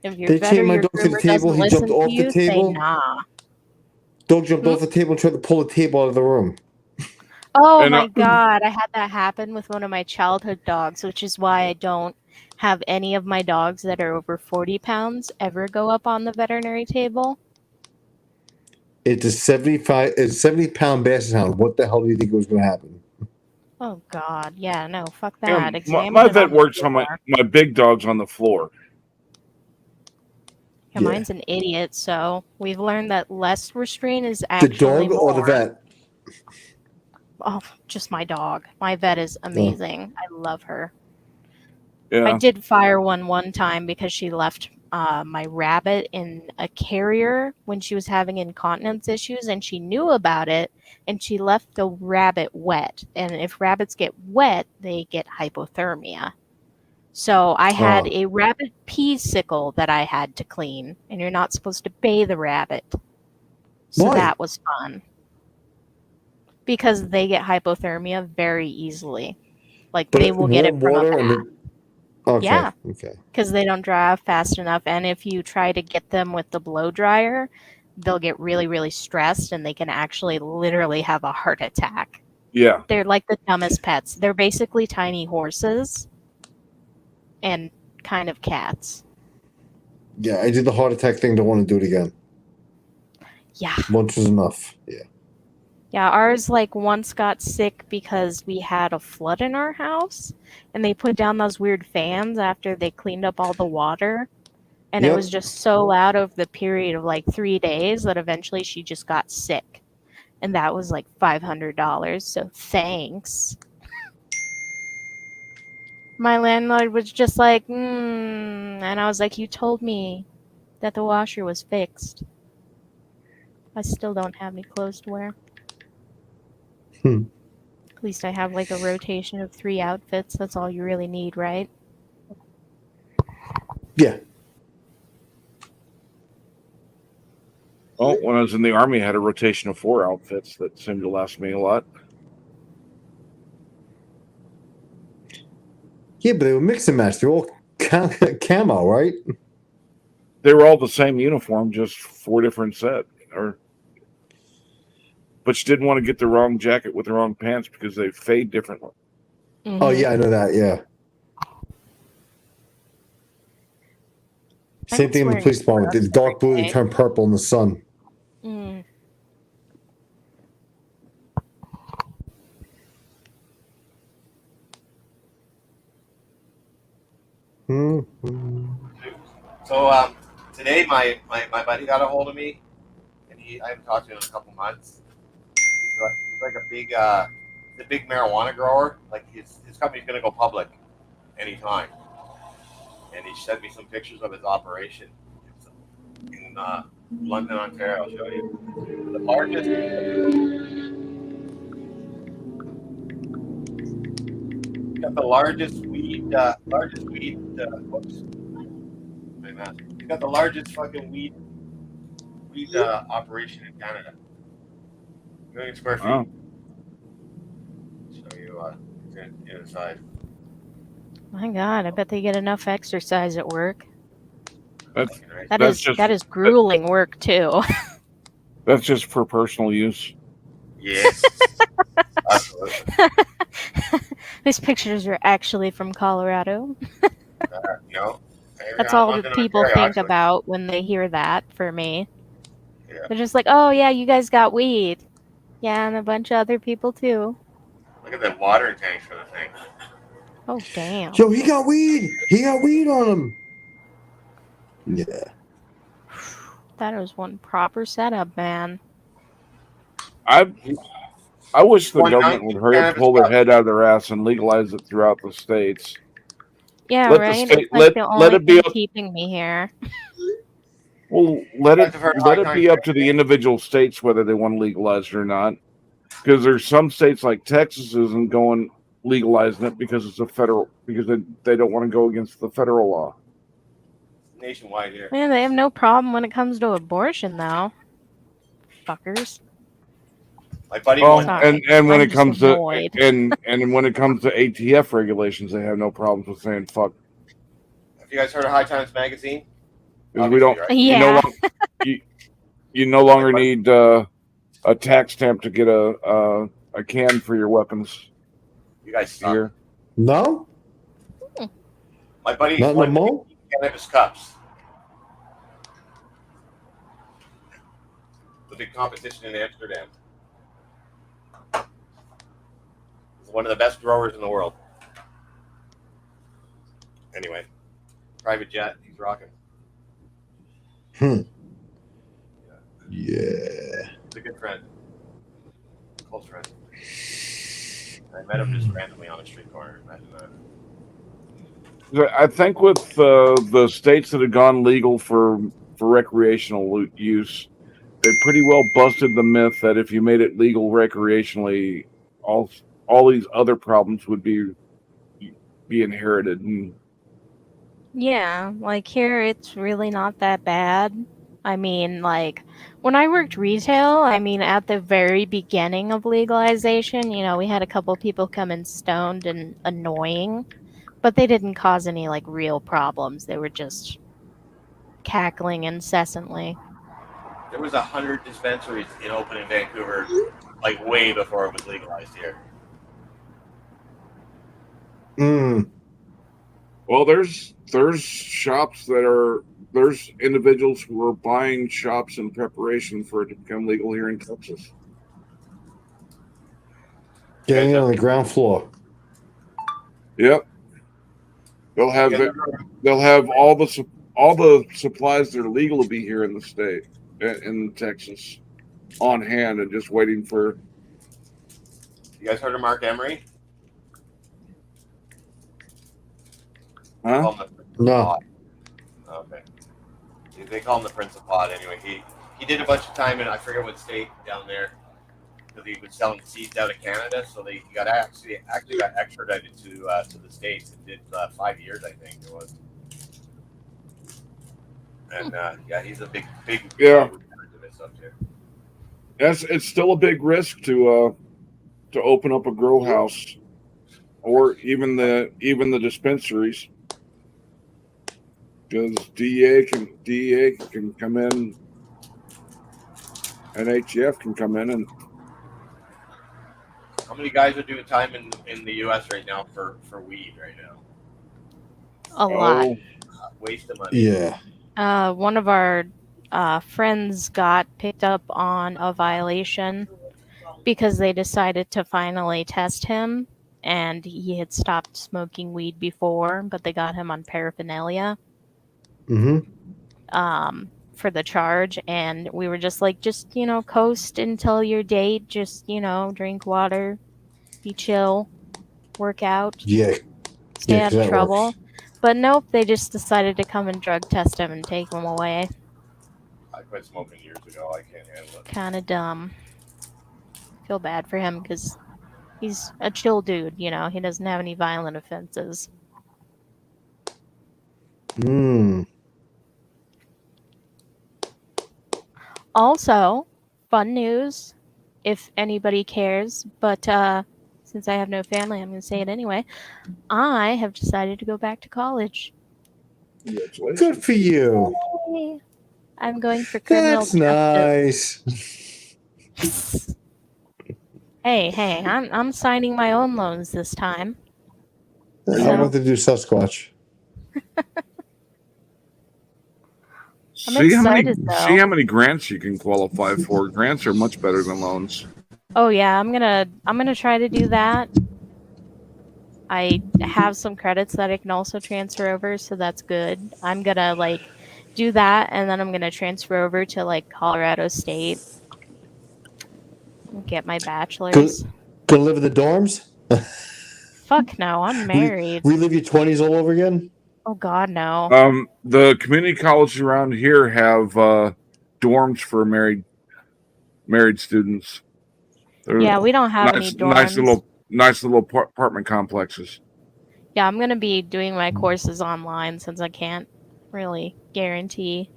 If your vet or your groomer doesn't listen to you, say nah. Dog jumped off the table and tried to pull the table out of the room. Oh my god, I had that happen with one of my childhood dogs, which is why I don't have any of my dogs that are over 40 pounds ever go up on the veterinary table. It's a 70-pound basset hound. What the hell do you think was going to happen? Oh god, yeah, no, fuck that. Yeah, my vet works on my big dogs on the floor. Yeah, mine's an idiot, so we've learned that less restraint is actually the dog more. Or the vet? Oh, just my dog. My vet is amazing. I love her. Yeah. I did fire one time because she left my rabbit in a carrier when she was having incontinence issues, and she knew about it, and she left the rabbit wet. And if rabbits get wet, they get hypothermia. So I had a rabbit pee sickle that I had to clean, and you're not supposed to bathe a rabbit. So Why? that was fun. Because they get hypothermia very easily. Like, they will get it from a bath. Okay. Yeah. Okay. Because they don't dry off fast enough. And if you try to get them with the blow dryer, they'll get really, really stressed, and they can actually literally have a heart attack. Yeah. They're like the dumbest pets. They're basically tiny horses and kind of cats. Yeah, I did the heart attack thing. Don't want to do it again. Yeah. Once was enough. Yeah. Yeah, ours once got sick because we had a flood in our house, and they put down those weird fans after they cleaned up all the water, and it was just so loud over the period of 3 days that eventually she just got sick, and that was $500. So thanks. My landlord was just and I was like, you told me that the washer was fixed. I still don't have any clothes to wear. At least I have a rotation of 3 outfits. That's all you really need, right? Yeah. Well, when I was in the Army, I had a rotation of 4 outfits that seemed to last me a lot. Yeah, but they were mix and match. They're all camo, right? They were all the same uniform, just 4 different set. But you didn't want to get the wrong jacket with the wrong pants because they fade differently. Mm-hmm. Oh, yeah, I know that, yeah. Same thing in the police department. The dark blue, they turn purple in the sun. Mm. So today my buddy got a hold of me, and I haven't talked to him in a couple months. He's like he's a big marijuana grower. Like his company's gonna go public anytime, and he sent me some pictures of his operation. It's in London, Ontario. I'll show you. The largest. Got the largest weed. Whoops. My mask. He's got the largest fucking weed operation in Canada. 1 million square feet. Wow. Show you inside. My God, I bet they get enough exercise at work. That's That is grueling work too. That's just for personal use. Yes. Absolutely. These pictures are actually from Colorado. No. That's all that people think about when they hear that. For me, they're just like, "Oh yeah, you guys got weed." Yeah, and a bunch of other people too. Look at the watering tanks for the thing. Oh damn! Yo, he got weed. He got weed on him. Yeah. That was one proper setup, man. I wish the government would hurry up, pull their head out of their ass, and legalize it throughout the states. Yeah, Let right. The state, it's like the only let it be thing up, keeping me here. well, let it be up to the individual states whether they want to legalize it or not. Because there's some states like Texas isn't going legalizing it because it's because they don't want to go against the federal law. Nationwide here. Man, they have no problem when it comes to abortion, though. Fuckers. My buddy and when I'm it comes to annoyed. and when it comes to ATF regulations, they have no problems with saying fuck. Have you guys heard of High Times Magazine? We don't. Right? Yeah. You no longer need a tax stamp to get a can for your weapons. You guys suck. Here. No. My buddy Not no more. cannabis cups. The big competition in Amsterdam. He's one of the best growers in the world. Anyway, private jet. He's rocking. Yeah. He's a good friend. Close friend. I met him just randomly on a street corner. Imagine that. I think with the states that have gone legal for recreational use, they pretty well busted the myth that if you made it legal recreationally, all these other problems would be inherited. And Yeah, like here it's really not that bad. I mean, like, when I worked retail, I mean, at the very beginning of legalization, we had a couple people come in stoned and annoying, but they didn't cause any, like, real problems. They were just cackling incessantly. There was 100 dispensaries open in Vancouver, like, way before it was legalized here. Well, there's shops there's individuals who are buying shops in preparation for it to become legal here in Texas. Getting on the ground floor. Yep. They'll have all the supplies that are legal to be here in the state, in Texas, on hand and just waiting for. You guys heard of Mark Emery? Huh? No. Okay. They call him the Prince of Pot. Anyway, he did a bunch of time in I forget what state down there because he was selling seeds out of Canada. So he got actually got extradited to the States and did 5 years, I think it was. And he's a big up here. Yes, it's still a big risk to open up a grow house, or even the dispensaries, because DEA can come in, and ATF can come in. And how many guys are doing time in the U.S. right now for weed right now? A lot. Waste of money. Yeah. One of our friends got picked up on a violation because they decided to finally test him, and he had stopped smoking weed before, but they got him on paraphernalia. Mm-hmm. for the charge, and we were just like, just coast until your date, just drink water, be chill, work out, Yeah. stay Yeah, out 'cause of that trouble. works. But nope, they just decided to come and drug test him and take him away. I quit smoking years ago. I can't handle it. Kind of dumb. Feel bad for him because he's a chill dude, he doesn't have any violent offenses. Also, fun news, if anybody cares, but since I have no family, I'm going to say it anyway. I have decided to go back to college. Congratulations. Good for you. Yay. I'm going for criminal That's justice. nice. Hey, I'm signing my own loans this time. I want to do Sasquatch. See how many grants you can qualify for. Grants are much better than loans. Oh yeah, I'm gonna try to do that. I have some credits that I can also transfer over, so that's good. I'm gonna do that, and then I'm gonna transfer over to Colorado State. Get my bachelor's. Gonna live in the dorms? Fuck no, I'm married. Relive your 20s all over again? Oh God, no. The community colleges around here have dorms for married students. Yeah, we don't have any dorms. Nice little apartment complexes. Yeah, I'm gonna be doing my courses online since I can't really guarantee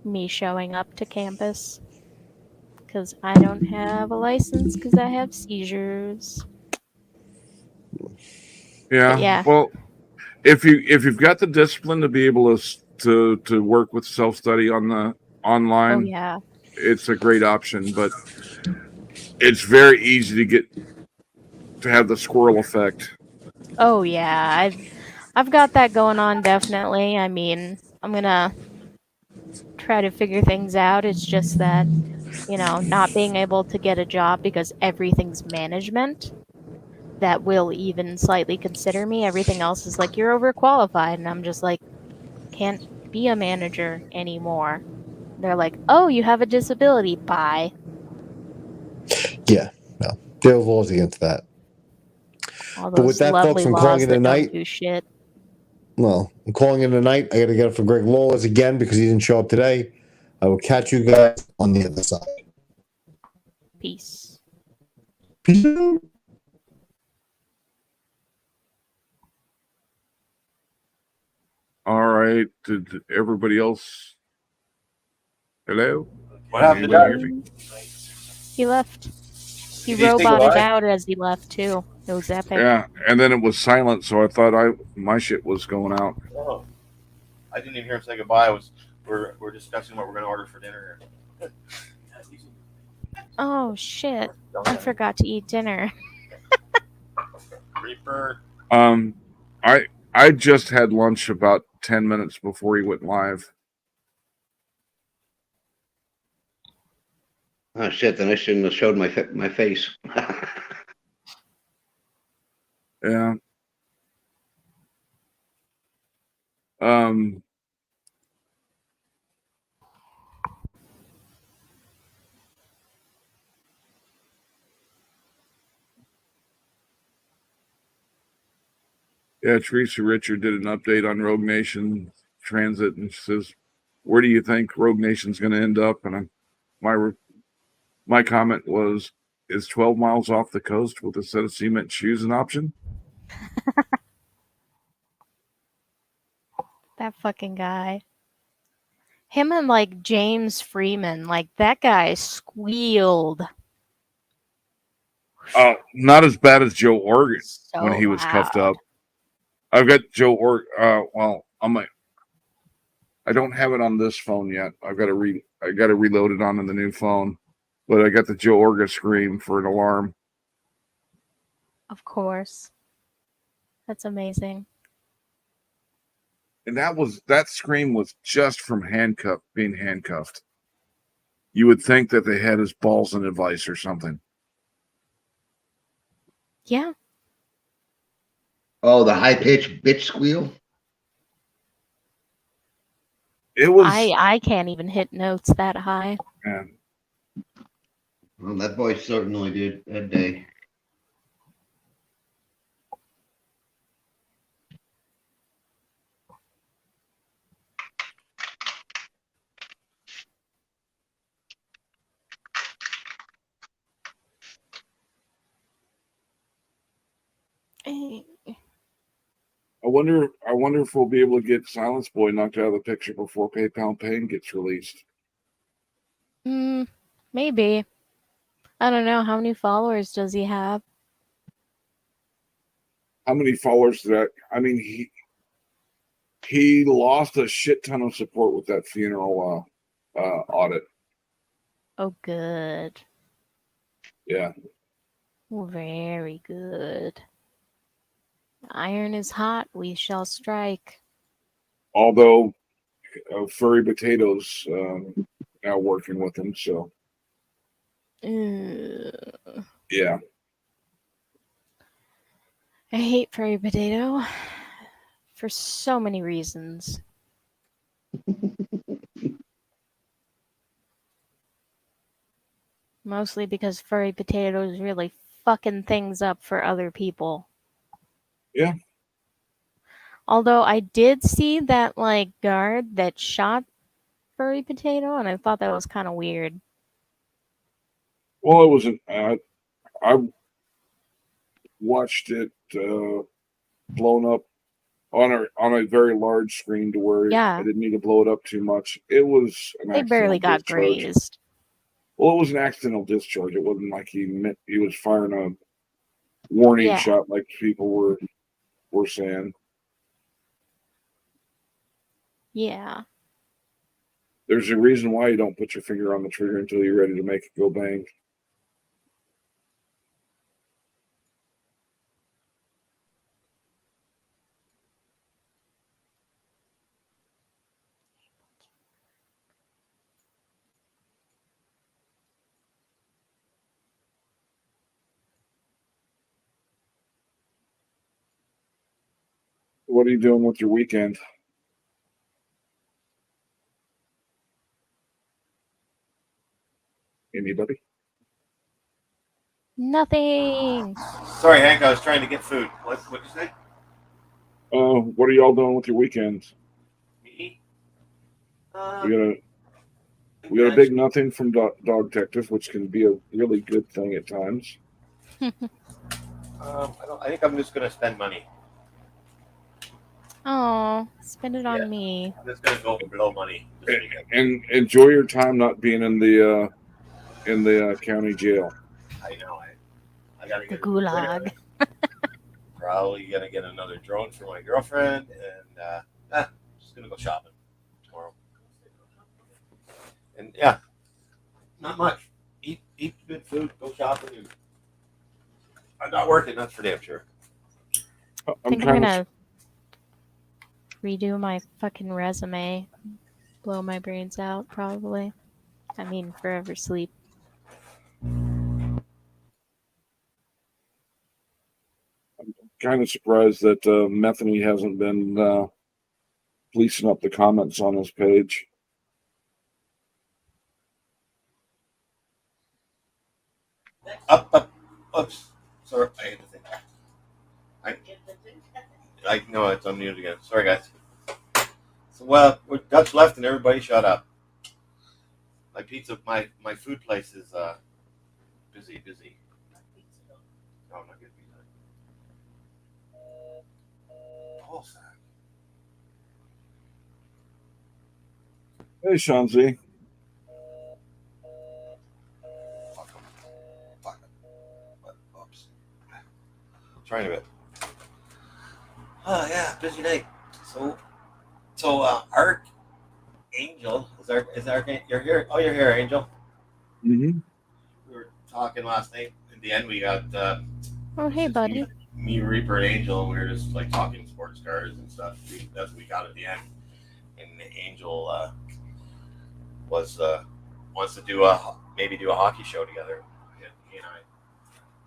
me showing up to campus because I don't have a license because I have seizures. Yeah. Yeah. Well, if you've got the discipline to be able to work with self-study on the online, oh yeah, it's a great option, but it's very easy to have the squirrel effect. oh yeah, I've got that going on, definitely. I mean, I'm gonna try to figure things out. It's just that not being able to get a job because everything's management that will even slightly consider me. Everything else is like, you're overqualified, and I'm just like, can't be a manager anymore. They're like, oh, you have a disability. Bye. Yeah, no. There are laws against that. All those But with that, lovely folks, I'm laws calling it that a night. don't do shit. Well, I'm calling it a night. I got to get up for Greg Lawless again because he didn't show up today. I will catch you guys on the other side. Peace. Peace out. All right. Did everybody else? Hello? What happened to Doug? He left. He Did he say roboted goodbye? out as he left too. It was epic. Yeah, and then it was silent, so I thought my shit was going out. Oh, I didn't even hear him say goodbye. We're discussing what we're going to order for dinner. Oh shit! I forgot to eat dinner. Reaper. I just had lunch about 10 minutes before he went live. Oh shit! Then I shouldn't have showed my face. Yeah. Yeah, Teresa Richard did an update on Rogue Nation Transit and says, where do you think Rogue Nation's going to end up? And my comment was, is 12 miles off the coast with a set of cement shoes an option? That fucking guy. Him and James Freeman, that guy squealed. Not as bad as Joe Oregon So when he was cuffed loud. up. I've got Joe Oregon. I don't have it on this phone yet. I got to reload it on the new phone. But I got the Joe Orga scream for an alarm. Of course. That's amazing. And that scream was just from being handcuffed. You would think that they had his balls in a vice or something. Yeah. Oh, the high pitched bitch squeal. It was. I can't even hit notes that high. Yeah. Well, that boy certainly did that day. Eh, I wonder if we'll be able to get Silence Boy knocked out of the picture before PayPal Payne gets released. Maybe. I don't know. How many followers does he have? How many followers did that? I mean, he lost a shit ton of support with that funeral audit. Oh, good. Yeah. Very good. Iron is hot. We shall strike. Although Furry Potatoes now working with him, so yeah. I hate Furry Potato for so many reasons. Mostly because Furry Potato is really fucking things up for other people. Yeah. Although I did see that guard that shot Furry Potato, and I thought that was kind of weird. Well, it wasn't. I watched it blown up on a very large screen to where I didn't need to blow it up too much. It was an They barely got discharge. grazed. Well, it was an accidental discharge. It wasn't like he was firing a warning shot like people were saying. Yeah. There's a reason why you don't put your finger on the trigger until you're ready to make it go bang. What are you doing with your weekend? Anybody? Nothing. Sorry, Hank. I was trying to get food. What'd you say? What are y'all doing with your weekends? Me? We got a big nothing from Dog Detective, which can be a really good thing at times. I think I'm just gonna spend money. Oh, spend it on me. I'm just gonna go blow money this weekend. And enjoy your time not being in the county jail. I know. I gotta The get gulag. Probably gonna get another drone for my girlfriend, and just gonna go shopping tomorrow. And yeah, not much. Eat good food. Go shopping. And I'm not working. That's for damn sure. I think I'm gonna redo my fucking resume. Blow my brains out, probably. I mean, forever sleep. I'm kind of surprised that Methany hasn't been policing up the comments on his page. Up. Oops. Sorry, I hit the thing. I know it's unmuted again. Sorry, guys. So, well, we're Dutch left and everybody shut up. My food place is busy. No, I'm not getting pizza. Oh, Hey, Sean Z. Fuck him. Oops. Trying a bit. Oh yeah, busy day. So Archangel is you're here? Oh, you're here, Angel. Mm-hmm. We were talking last night. In the end, we got. Oh, hey, buddy. Me, Reaper, and Angel, and we were just talking sports cars and stuff. That's what we got at the end. And Angel wants to do maybe do a hockey show together. He and I.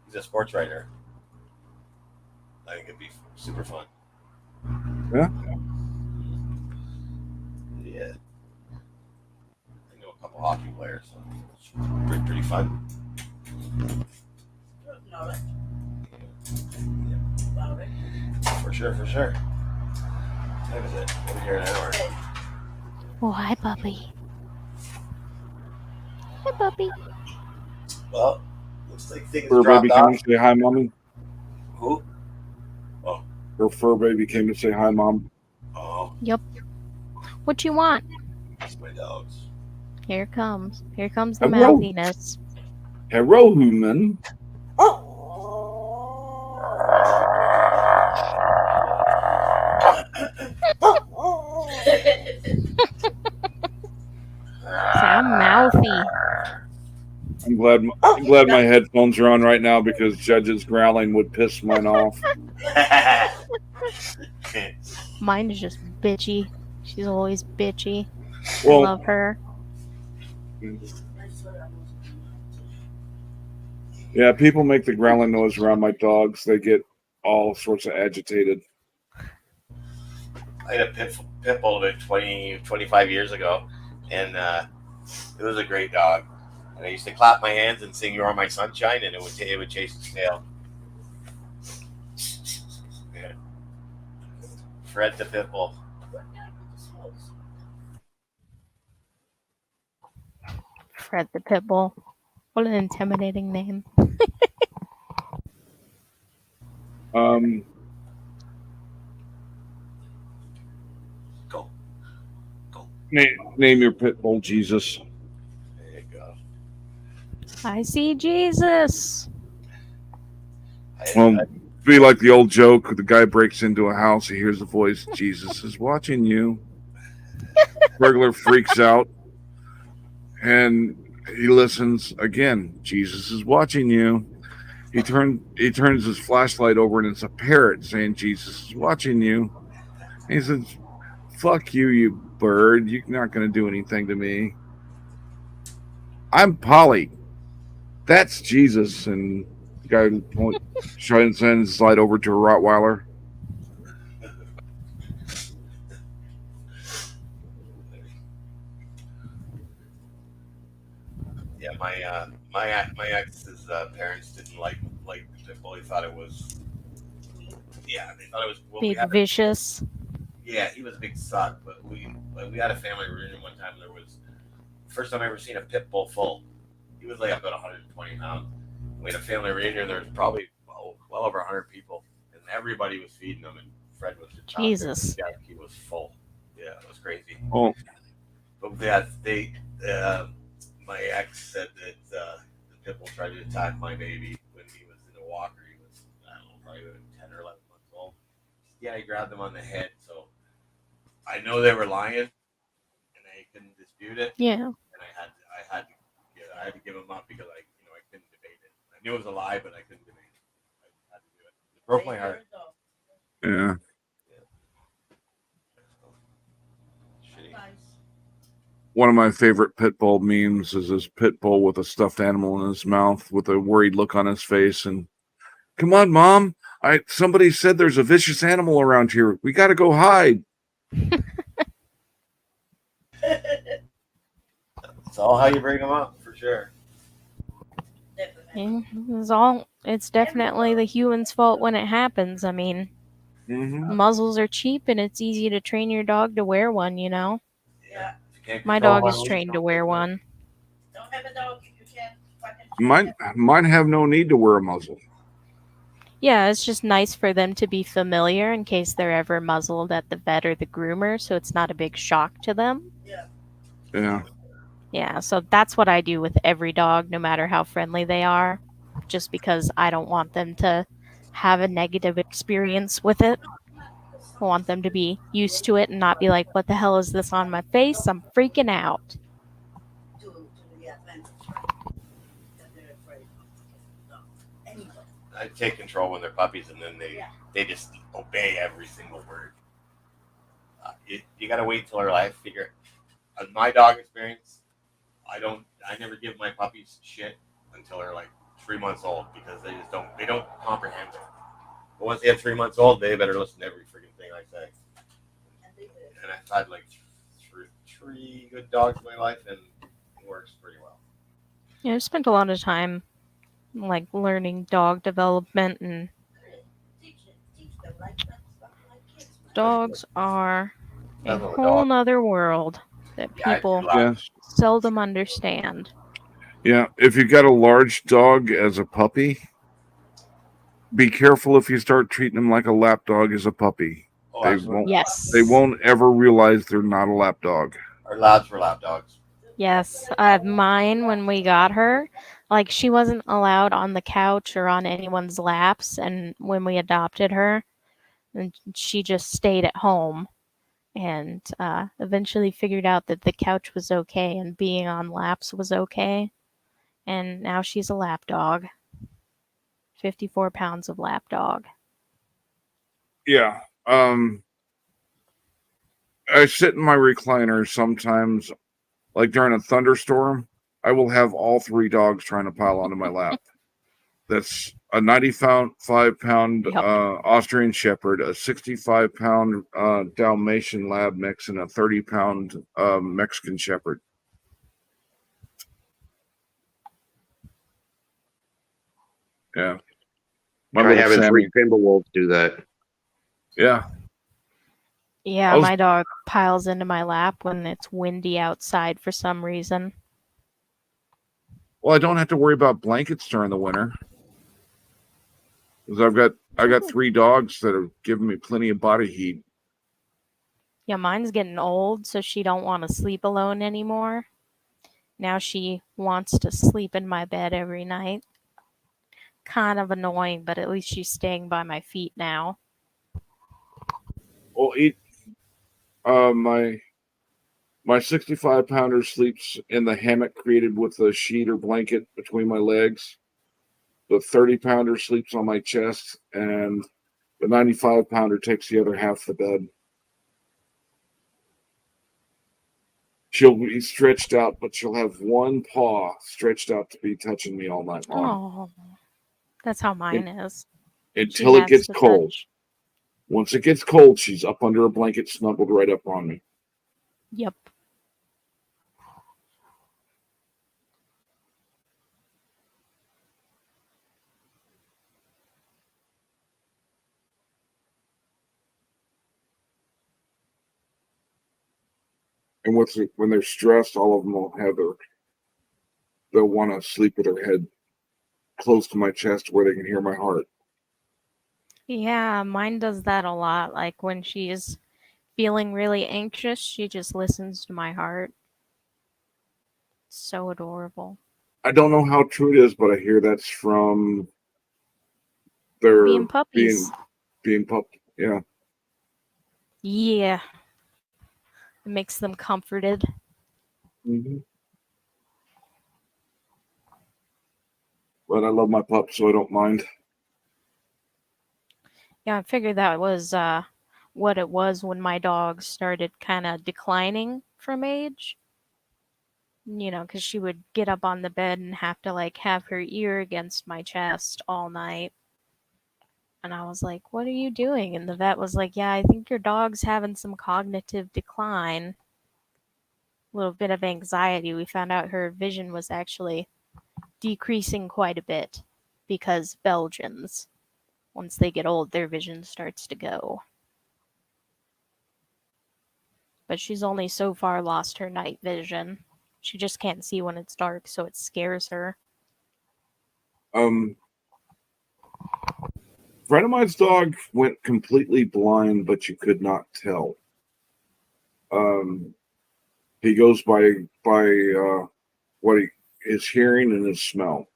He's a sports writer. I think it'd be super fun. Yeah. Yeah. hockey player, so it's pretty fun. Knowledge Yeah. about it. For sure. What time is it? Over here an hour. Oh, hi, puppy. Hi, puppy. Well, looks like things Fur dropped baby came off. to say hi, mommy. Who? Her fur baby came to say hi, mom. Oh, Yep. What you want? it's my dogs. Here it comes. Here comes the Hello. mouthiness. Hello, human. Sound mouthy. I'm glad my headphones are on right now because Judge's growling would piss mine off. Mine is just bitchy. She's always bitchy. Well, I love her. Yeah, people make the growling noise around my dogs. They get all sorts of agitated. I had a pit bull about 20, 25 years ago, and it was a great dog. And I used to clap my hands and sing "You're My Sunshine," and it would chase its tail. Yeah. Fred the pit bull. Fred the Pitbull. What an intimidating name. Go. Name your pit bull Jesus. There you go. I see Jesus. Well, be like the old joke: the guy breaks into a house, he hears a voice, Jesus is watching you. Burglar freaks out, and he listens again. Jesus is watching you. He turns his flashlight over, and it's a parrot saying, Jesus is watching you. And he says, fuck you, you bird. You're not going to do anything to me. I'm Polly. That's Jesus. And the guy shines his light over to a Rottweiler. Yeah, my ex's parents didn't like the pit bull. He thought it was. Yeah, they thought it was Big vicious. Yeah, he was a big suck. But we had a family reunion one time. There was first time I ever seen a pit bull full. He was like about 120 pounds. We had a family reunion. There was probably well over 100 people, and everybody was feeding them. And Fred was the top. Jesus. Yeah, he was full. Yeah, it was crazy. Oh, but my ex said that the pit bull tried to attack my baby when he was in a walker. He was, I don't know, probably 10 or 11 months old. Yeah, he grabbed him on the head. So I know they were lying, and I couldn't dispute it. Yeah. And I had to give him up because I couldn't debate it. I knew it was a lie, but I couldn't debate it. I had to do it. It broke my heart. yeah. One of my favorite pit bull memes is this pit bull with a stuffed animal in his mouth with a worried look on his face and, come on, Mom. Somebody said there's a vicious animal around here. We got to go hide. It's all how you bring them up, for sure. Yeah, it's definitely the human's fault when it happens. I mean, muzzles are cheap and it's easy to train your dog to wear one, you know? Yeah. My dog is trained to wear one. Don't have a dog if you can't fucking Mine have no need to wear a muzzle. Yeah, it's just nice for them to be familiar in case they're ever muzzled at the vet or the groomer, so it's not a big shock to them. Yeah. Yeah, so that's what I do with every dog, no matter how friendly they are, just because I don't want them to have a negative experience with it. I want them to be used to it and not be like, what the hell is this on my face? I'm freaking out. to the advantage. That they're afraid of. Anyway. I take control when they're puppies, and then they just obey every single word. You got to wait till their life. Figure. On my dog experience, I never give my puppies shit until they're like 3 months old because they don't comprehend it. But once they have 3 months old, they better listen to every freaking thing I say. And I've had like three good dogs in my life, and works pretty well. Yeah, I've spent a lot of time like learning dog development, and Teach them like kids. dogs are a That's what a whole dog. nother world that Yeah, I people do Yes. seldom understand. Yeah. If you got a large dog as a puppy, be careful if you start treating them like a lap dog as a puppy. Oh, They absolutely. won't. Yes. They won't ever realize they're not a lap dog. Our labs were lap dogs. Yes, mine when we got her, like she wasn't allowed on the couch or on anyone's laps, and when we adopted her, and she just stayed at home, and eventually figured out that the couch was okay and being on laps was okay, and now she's a lap dog. 54 pounds of lap dog. Yeah. I sit in my recliner sometimes, like during a thunderstorm. I will have all three dogs trying to pile onto my lap. That's a 95-pound Yep. Austrian Shepherd, a 65-pound Dalmatian Lab mix, and a 30-pound Mexican Shepherd. Yeah. My Try little having Sammy. 3 Timberwolves do that. Yeah. Yeah, my dog piles into my lap when it's windy outside for some reason. Well, I don't have to worry about blankets during the winter. Because I got 3 dogs that are giving me plenty of body heat. Yeah, mine's getting old, so she don't want to sleep alone anymore. Now she wants to sleep in my bed every night. Kind of annoying, but at least she's staying by my feet now. Well, my 65-pounder sleeps in the hammock created with a sheet or blanket between my legs. The 30-pounder sleeps on my chest, and the 95-pounder takes the other half of the bed. She'll be stretched out, but she'll have one paw stretched out to be touching me all night long. Oh, that's how mine is. Until She it has gets to cold. touch. Once it gets cold, she's up under a blanket, snuggled right up on me. Yep. And when they're stressed, all of them will they'll want to sleep with their head close to my chest where they can hear my heart. Yeah, mine does that a lot. Like when she's feeling really anxious, she just listens to my heart. So adorable. I don't know how true it is, but I hear that's from their Being puppies. being pup. Yeah. Yeah. It makes them comforted. Mm-hmm. But I love my pup, so I don't mind. Yeah, I figured that was what it was when my dog started kind of declining from age. You know, because she would get up on the bed and have to like have her ear against my chest all night. And I was like, what are you doing? And the vet was like, yeah, I think your dog's having some cognitive decline. A little bit of anxiety. We found out her vision was actually decreasing quite a bit because Belgians, once they get old, their vision starts to go. But she's only so far lost her night vision. She just can't see when it's dark, so it scares her. Friend of mine's dog went completely blind, but you could not tell. He goes by what his hearing and his smell.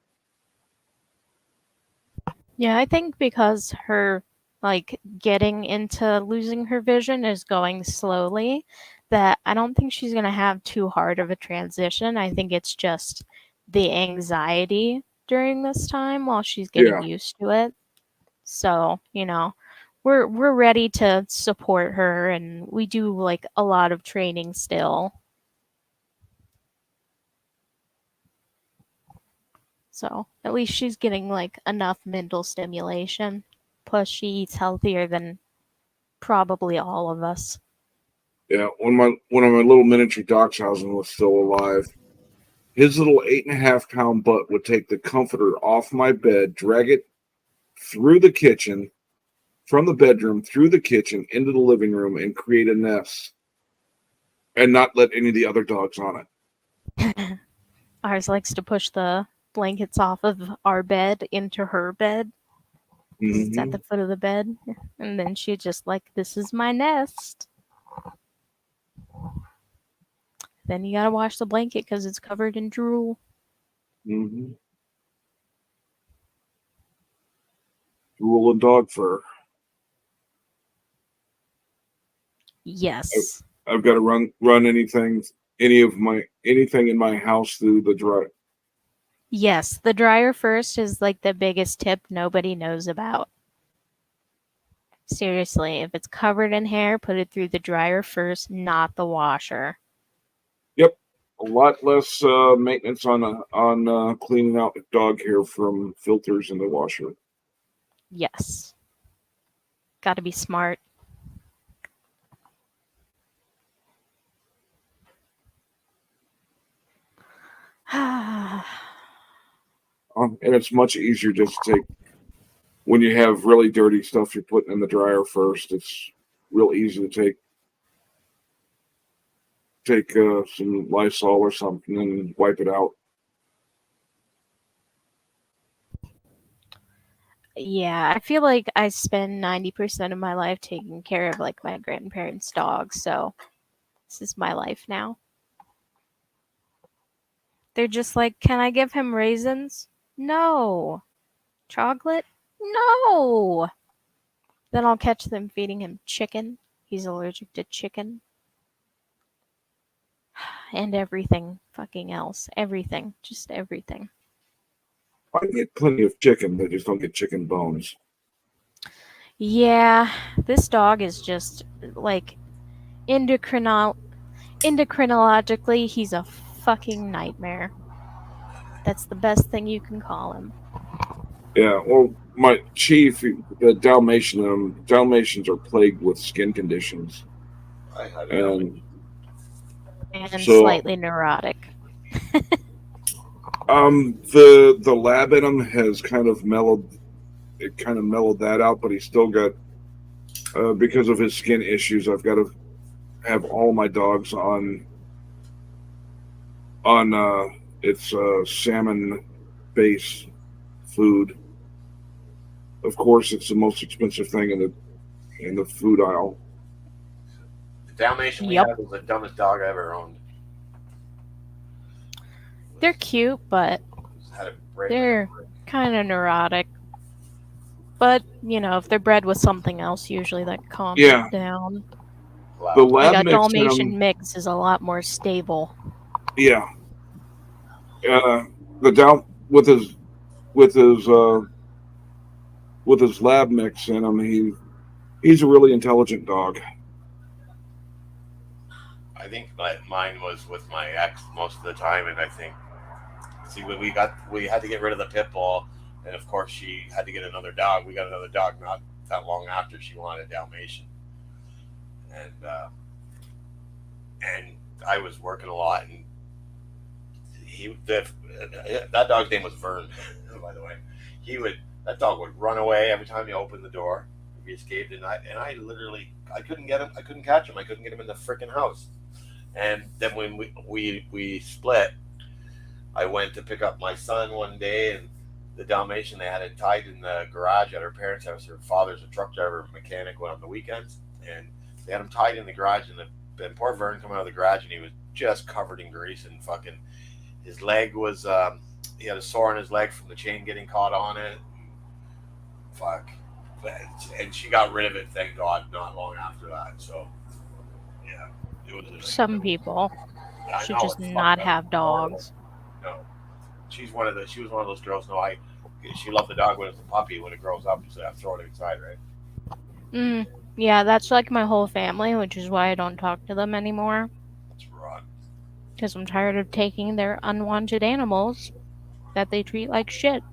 Yeah, I think because her like getting into losing her vision is going slowly, that I don't think she's gonna have too hard of a transition. I think it's just the anxiety during this time while she's getting used to it. So, you know, we're ready to support her, and we do like a lot of training still. So at least she's getting like enough mental stimulation. Plus she eats healthier than probably all of us. Yeah, when one of my little miniature dachshunds was still alive, his little 8.5-pound butt would take the comforter off my bed, drag it through the kitchen, from the bedroom, through the kitchen, into the living room, and create a nest, and not let any of the other dogs on it. Ours likes to push the blankets off of our bed into her bed. It's at the foot of the bed. And then she just like, this is my nest. Then you gotta wash the blanket because it's covered in drool. Drool and dog fur. Yes. I've got to run anything in my house through the dryer. Yes, the dryer first is like the biggest tip nobody knows about. Seriously, if it's covered in hair, put it through the dryer first, not the washer. Yep, a lot less maintenance on cleaning out dog hair from filters in the washer. Yes. Got to be smart. And it's much easier just to take, when you have really dirty stuff you're putting in the dryer first, it's real easy to take some Lysol or something and wipe it out. Yeah, I feel like I spend 90% of my life taking care of like my grandparents' dogs, so this is my life now. They're just like, can I give him raisins? No. Chocolate? No. Then I'll catch them feeding him chicken. He's allergic to chicken. And everything fucking else. Everything. Just everything. I get plenty of chicken, but just don't get chicken bones. Yeah, this dog is just like endocrinologically, he's a fucking nightmare. That's the best thing you can call him. Yeah, well, my chief, the Dalmatians are plagued with skin conditions. And slightly neurotic. The lab in him has kind of mellowed that out, but he's still got, because of his skin issues, I've got to have all my dogs on its salmon base food. Of course, it's the most expensive thing in the food aisle. The Dalmatian we had was the dumbest dog I ever owned. They're cute, but they're kind of neurotic. But, you know, if they're bred with something else, usually that calms it down. The lab like a mix Dalmatian mix is a lot more stable. Yeah. With his lab mix in him, he's a really intelligent dog. I think mine was with my ex most of the time, and I think, we had to get rid of the pit bull, and of course she had to get another dog. We got another dog not that long after she wanted a Dalmatian, and I was working a lot, and that dog's name was Vern, by the way. That dog would run away every time you opened the door. He escaped, and I literally couldn't get him. I couldn't catch him. I couldn't get him in the freaking house. And then when we split, I went to pick up my son one day, and the Dalmatian, they had it tied in the garage at her parents' house. Her father's a truck driver, mechanic, went on the weekends, and they had him tied in the garage. And poor Vern came out of the garage, and he was just covered in grease, and fucking his leg was he had a sore on his leg from the chain getting caught on it. Fuck. And she got rid of it, thank God, not long after that. So yeah, it was some people should just not have dogs. No, she was one of those girls. No, she loved the dog when it was a puppy. When it grows up, so I throw it inside, right? Yeah, that's like my whole family, which is why I don't talk to them anymore. That's right. Because I'm tired of taking their unwanted animals that they treat like shit.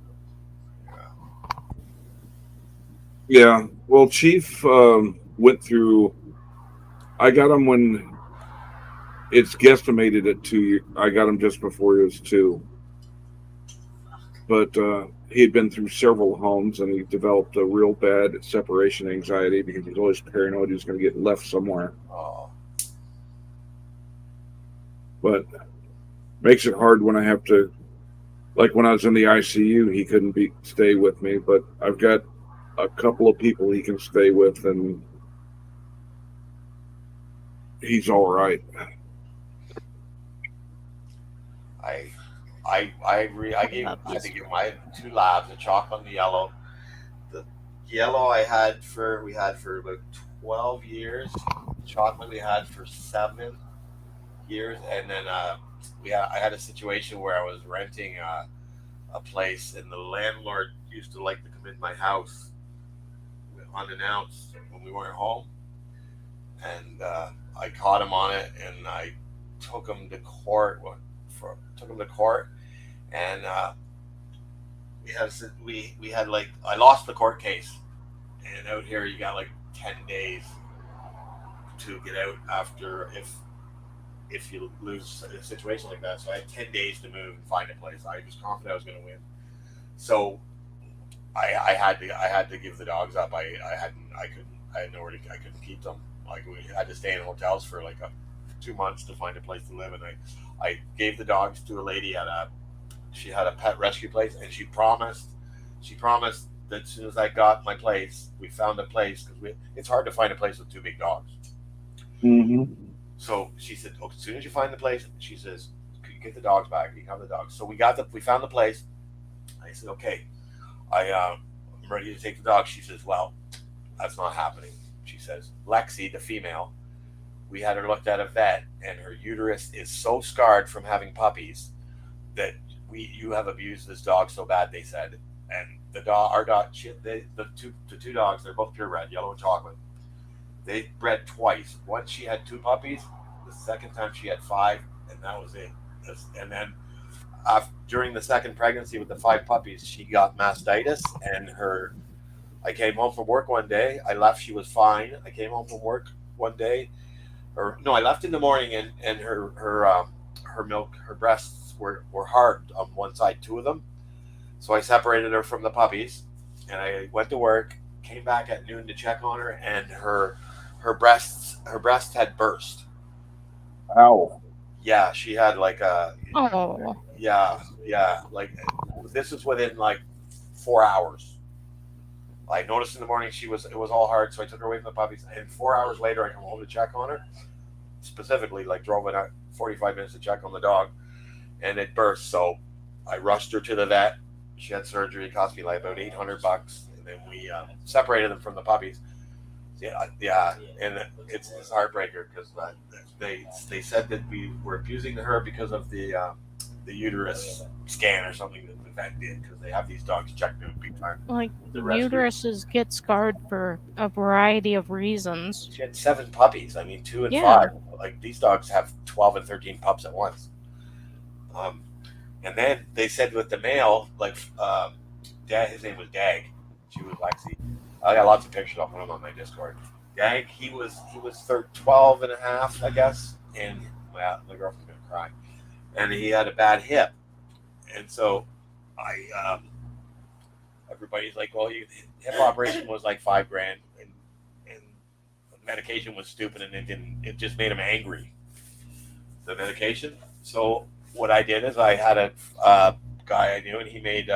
Yeah, well, Chief went through. I got him when It's guesstimated at 2 years. I got him just before he was 2. But he had been through several homes, and he developed a real bad separation anxiety because he's always paranoid he's going to get left somewhere. Oh. But makes it hard when I have to, like when I was in the ICU, he couldn't stay with me, but I've got a couple of people he can stay with, and he's all right. I agree. I had to give my 2 labs, a chocolate and the yellow. The yellow we had for about 12 years. Chocolate we had for 7 years, and then I had a situation where I was renting a place, and the landlord used to like to come in my house unannounced when we weren't home, and I caught him on it, and I took him to court. And we had like, I lost the court case, and out here you got like 10 days to get out after if you lose a situation like that. So I had 10 days to move and find a place. I was confident I was going to win, so I had to give the dogs up. I couldn't keep them. Like, we had to stay in hotels for like 2 months to find a place to live, and I gave the dogs to a lady she had a pet rescue place, and she promised that as soon as I got my place, we found a place, because it's hard to find a place with 2 big dogs. Mm-hmm. So she said, "Oh, as soon as you find the place," she says, "Could you get the dogs back? You can have the dogs." So we found the place. I said, "Okay, I'm ready to take the dogs." She says, "Well, that's not happening." She says, "Lexi, the female, we had her looked at a vet, and her uterus is so scarred from having puppies that you have abused this dog so bad," they said. And the two dogs, they're both purebred, yellow and chocolate. They bred twice. Once she had 2 puppies. The second time she had 5, and that was it. And then during the second pregnancy with the 5 puppies, she got mastitis, and I came home from work one day. I left. She was fine. I came home from work one day, I left in the morning, and her milk, her breasts were hard on one side, 2 of them. So I separated her from the puppies, and I went to work. Came back at noon to check on her, and her breast had burst. Ow. Yeah, she had like a. Oh. Yeah. Like, this is within like 4 hours. I noticed in the morning it was all hard, so I took her away from the puppies. And 4 hours later, I come home to check on her. Specifically, like, drove in 45 minutes to check on the dog, and it burst. So I rushed her to the vet. She had surgery. It cost me like about $800, and then we separated them from the puppies. Yeah, and it's a heartbreaker, because they said that we were abusing her because of the uterus scan or something that the vet did, because they have these dogs checked out big time. Like, the uteruses get scarred for a variety of reasons. She had 7 puppies. I mean, 2 and 5. Like, these dogs have 12 and 13 pups at once. And then they said with the male, like, his name was Dag. She was Lexi. I got lots of pictures of him on my Discord. Dag, he was 12 and a half, I guess, and well, my girlfriend's gonna cry. And he had a bad hip, and so everybody's like, "Well, hip operation was like $5,000, and medication was stupid, and it just made him angry, the medication." So what I did is I had a guy I knew, and he made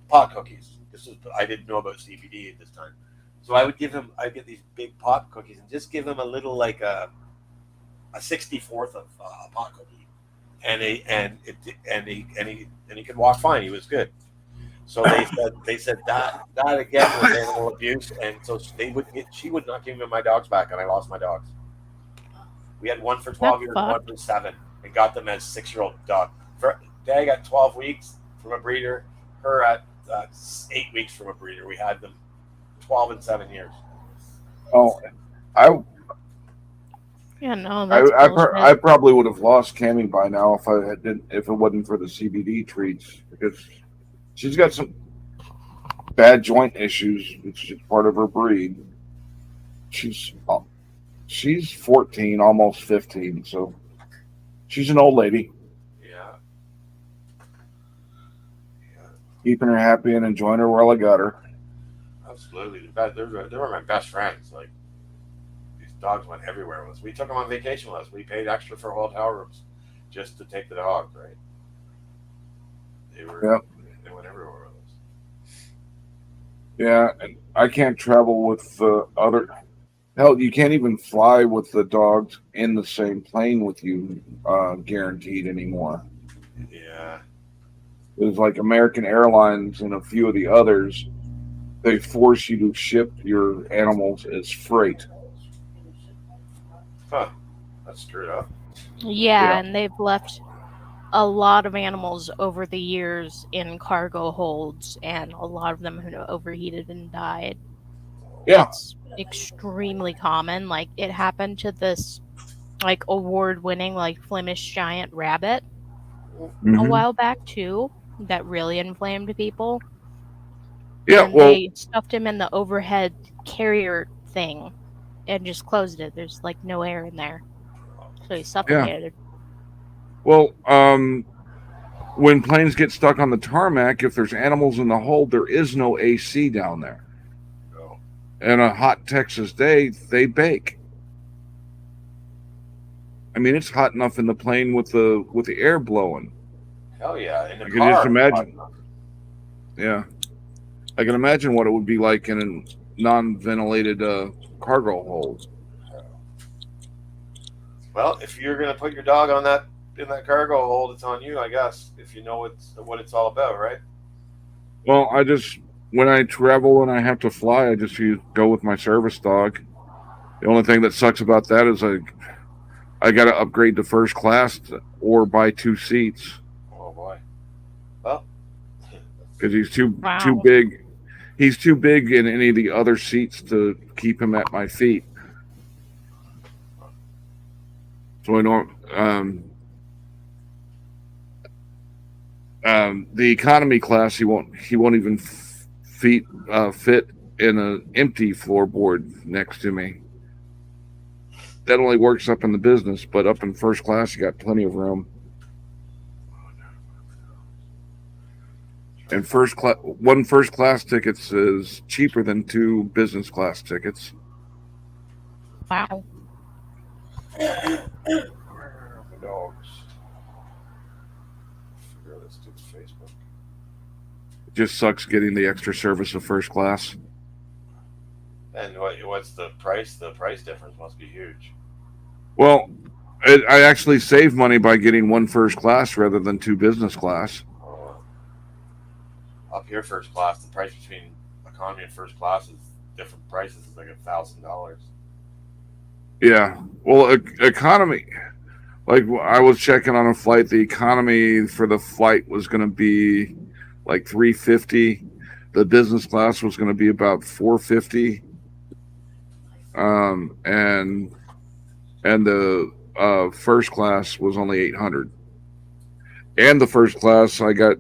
pot cookies. I didn't know about CBD at this time, so I'd get these big pot cookies and just give him a little, like a 64th of a pot cookie, and he could walk fine. He was good. So they said that again was animal abuse, and so she would not give me my dogs back, and I lost my dogs. We had one for 12 years, one for 7, and got them as 6-year-old dog. Dag got 12 weeks from a breeder. Her at 8 weeks from a breeder. We had them 12 and 7 years. Oh, I probably would have lost Cammy by now if it wasn't for the CBD treats, because she's got some bad joint issues, which is part of her breed. She's 14, almost 15, so She's an old lady. Yeah. Keeping her happy and enjoying her while I got her. Absolutely. They were my best friends. Like, these dogs went everywhere with us. We took them on vacation with us. We paid extra for hotel rooms just to take the dogs, right? They went everywhere with us. Yeah, and I can't travel with the other. Hell, you can't even fly with the dogs in the same plane with you, guaranteed anymore. Yeah. There's like American Airlines and a few of the others. They force you to ship your animals as freight. Huh. That's screwed up. Yeah, and they've left a lot of animals over the years in cargo holds, and a lot of them have overheated and died. Yeah. It's extremely common. Like, it happened to this, like, award-winning, like, Flemish giant rabbit a while back, too, that really inflamed people. Yeah, and they stuffed him in the overhead carrier thing and just closed it. There's, like, no air in there. So he suffocated. Well, when planes get stuck on the tarmac, if there's animals in the hold, there is no AC down there. No. And a hot Texas day, they bake. I mean, it's hot enough in the plane with the air blowing. Hell yeah. In the I car. can just imagine. Yeah. I can imagine what it would be like in a non-ventilated cargo hold. Well, if you're gonna put your dog on in that cargo hold, it's on you, I guess. If you know what it's all about, right? Well, when I travel and I have to fly, I just go with my service dog. The only thing that sucks about that is I got to upgrade to first class or buy 2 seats. Oh boy. Well, because he's too big. He's too big in any of the other seats to keep him at my feet. So I know the economy class he won't even fit in an empty floorboard next to me. That only works up in the business, but up in first class you got plenty of room. And one first class tickets is cheaper than 2 business class tickets. Wow. Where are the dogs? Figure out this dude's Facebook. It just sucks getting the extra service of first class. And what's the price? The price difference must be huge. Well, I actually save money by getting 1 first class rather than 2 business class. Up here, first class, the price between economy and first class is different prices. It's like $1,000. Yeah. Well, economy, like I was checking on a flight, the economy for the flight was going to be like $350. The business class was going to be about $450. And the first class was only $800. And the first class, I got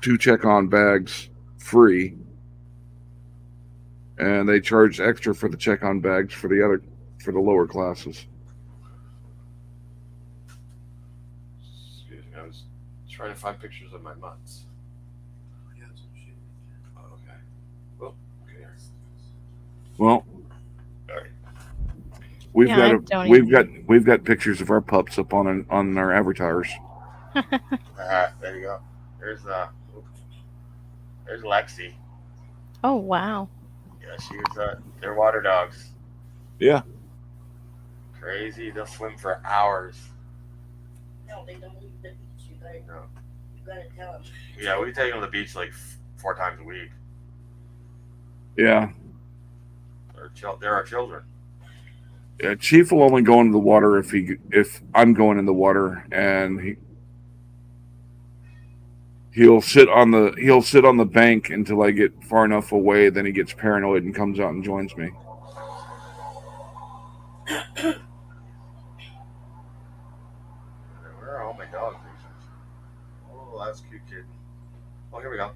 2 check-on bags free, and they charged extra for the check-on bags for the lower classes. Excuse me, I was trying to find pictures of my mutts. Oh, okay. Well, okay. Well, all right. We've got pictures of our pups up on our avatars. There you go. There's Lexi. Oh, wow. Yeah, they're water dogs. Yeah. Crazy. They'll swim for hours. No, they don't leave the beach. You gotta tell them. Yeah, we take them to the beach like 4 times a week. Yeah. They're our children. Yeah, Chief will only go into the water if I'm going in the water, and he'll sit on the bank until I get far enough away. Then he gets paranoid and comes out and joins me. Where are all my dogs? Oh, that's cute, kid. Oh, here we go.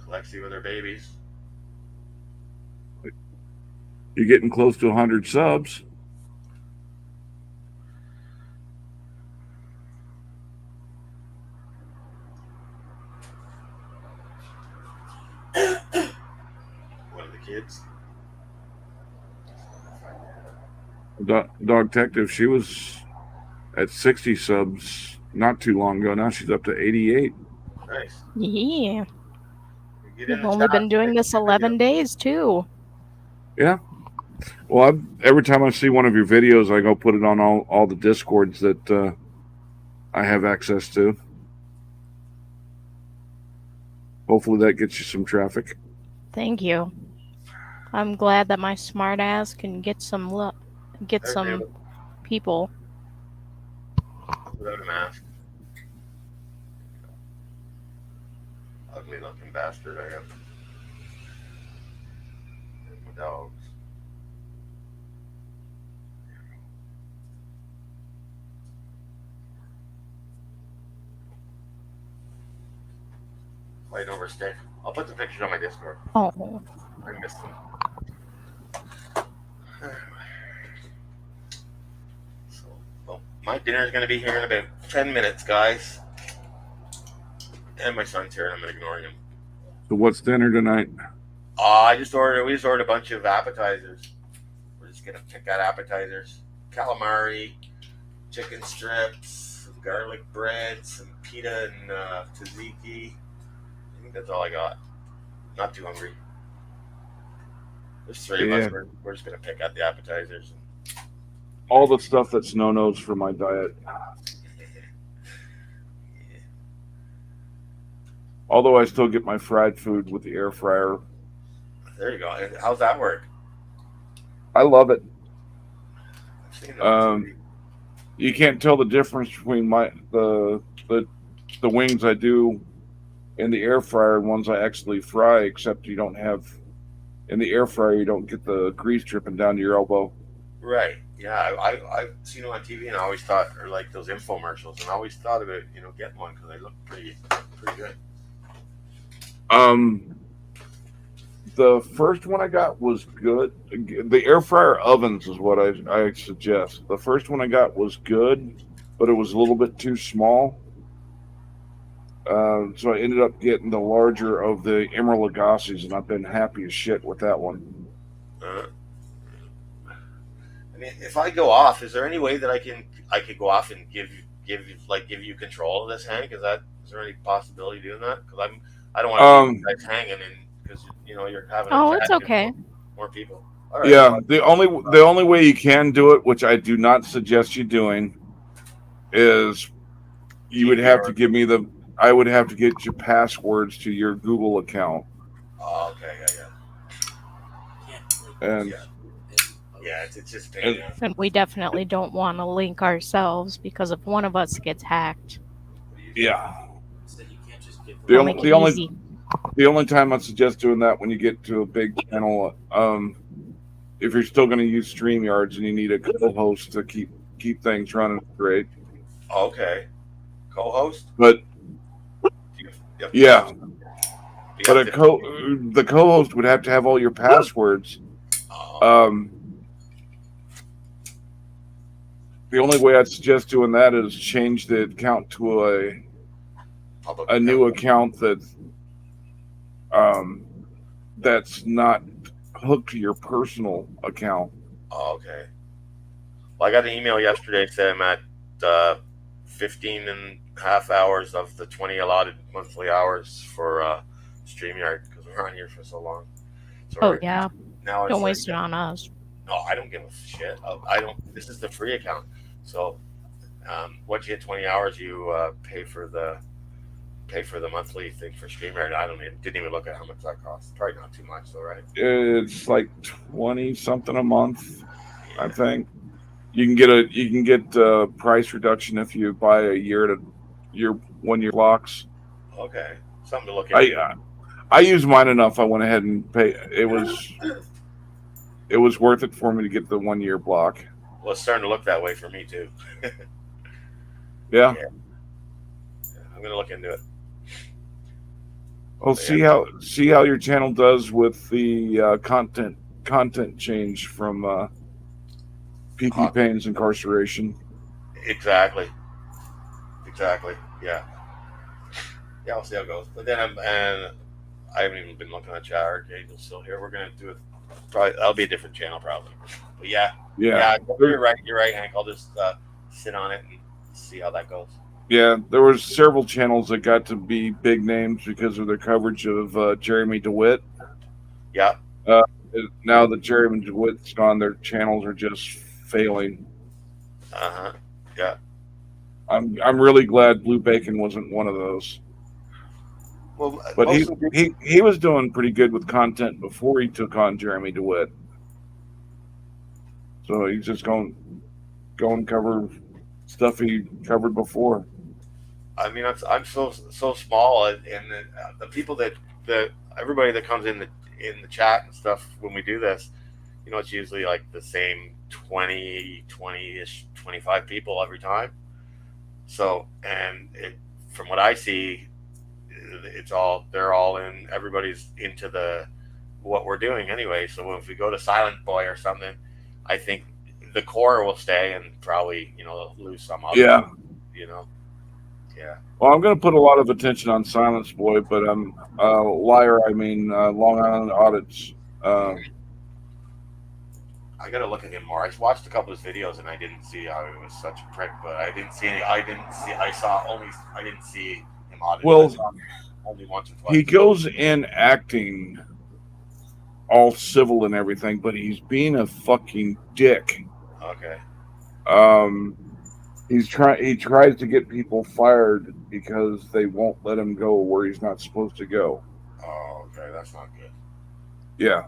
Lexi with her babies. You're getting close to 100 subs. kids. Dog Detective, she was at 60 subs not too long ago. Now she's up to 88. Nice. Yeah. Get in You've the only chat, been doing make this a video. 11 days, too. Yeah. Well, every time I see one of your videos, I go put it on all the Discords that I have access to. Hopefully that gets you some traffic. Thank you. I'm glad that my smart ass can get some people. Without a mask. Ugly looking bastard I am. And my dogs. Light over stick. I'll put the pictures on my Discord. Oh. I missed them. So, well, my dinner's going to be here in about 10 minutes, guys. And my son's here, and I'm going to ignore him. So what's dinner tonight? We just ordered a bunch of appetizers. We're just going to pick out appetizers. Calamari, chicken strips, some garlic bread, some pita and tzatziki. I think that's all I got. Not too hungry. There's three of us. We're just going to pick out the appetizers. All the stuff that's no-nos for my diet. Although I still get my fried food with the air fryer. There you go. How's that work? I love it. You can't tell the difference between the wings I do in the air fryer and ones I actually fry, except you don't have in the air fryer, you don't get the grease dripping down to your elbow. Right. Yeah, I've seen them on TV, and I always thought, or like those infomercials, and I always thought about getting one because they look pretty good. The first one I got was good. The air fryer ovens is what I suggest. The first one I got was good, but it was a little bit too small. So I ended up getting the larger of the Emerald Lagasse's, and I've been happy as shit with that one. I mean, if I go off, is there any way that I could go off and give you control of this hang? Is there any possibility of doing that? Because I don't want to keep you guys hanging, and because you're having. It's okay. More people. All right. Yeah, the only way you can do it, which I do not suggest you doing, is you would have to give me I would have to get your passwords to your Google account. Oh, okay, yeah. And yeah, it's just pain. And we definitely don't want to link ourselves because if one of us gets hacked. Yeah. The only time I suggest doing that when you get to a big channel, if you're still going to use StreamYards and you need a co-host to keep things running great. Okay, co-host. But yeah, but the co-host would have to have all your passwords. The only way I'd suggest doing that is change the account to a new account that's not hooked to your personal account. Oh, okay. Well, I got an email yesterday saying I'm at 15 and a half hours of the 20 allotted monthly hours for StreamYard because we're on here for so long. So yeah. Now don't waste it on us. No, I don't give a shit. I don't. This is the free account. So once you hit 20 hours, you pay for the monthly thing for StreamYard. Didn't even look at how much that costs. Probably not too much, though, right? It's like 20 something a month, I think. You can get a price reduction if you buy a year 1 year blocks. Okay, something to look at. I use mine enough. I went ahead and paid. It was worth it for me to get the 1 year block. Well, it's starting to look that way for me too. Yeah. I'm gonna look into it. Well, see how your channel does with the content change from PP Payne's incarceration. Exactly. Yeah. I'll see how it goes. But then I haven't even been looking at chat. Arcangel's still here. We're gonna do it. Probably that'll be a different channel probably. But yeah. You're right, Hank. I'll just sit on it and see how that goes. Yeah, there was several channels that got to be big names because of their coverage of Jeremy DeWitt. Yeah. Now that Jeremy DeWitt's gone, their channels are just failing. Yeah. I'm really glad Blue Bacon wasn't one of those. Well, but he was doing pretty good with content before he took on Jeremy DeWitt. So he's just going cover stuff he covered before. I mean, I'm so small, and the people that everybody that comes in the chat and stuff when we do this, you know, it's usually like the same 20-ish, 25 people every time. So, and from what I see, they're all in. Everybody's into what we're doing anyway. So if we go to Silent Boy or something, I think the core will stay and probably, you know, lose some other. Yeah. You know. Yeah. Well, I'm going to put a lot of attention on Silence Boy, but I'm liar. I mean, Long Island Audits. I got to look at him more. I watched a couple of his videos and I didn't see how he was such a prick, but I didn't see. I didn't see him audit. Well, only once or twice. He goes in acting all civil and everything, but he's being a fucking dick. Okay. He tries to get people fired because they won't let him go where he's not supposed to go. Oh, okay, that's not good. Yeah.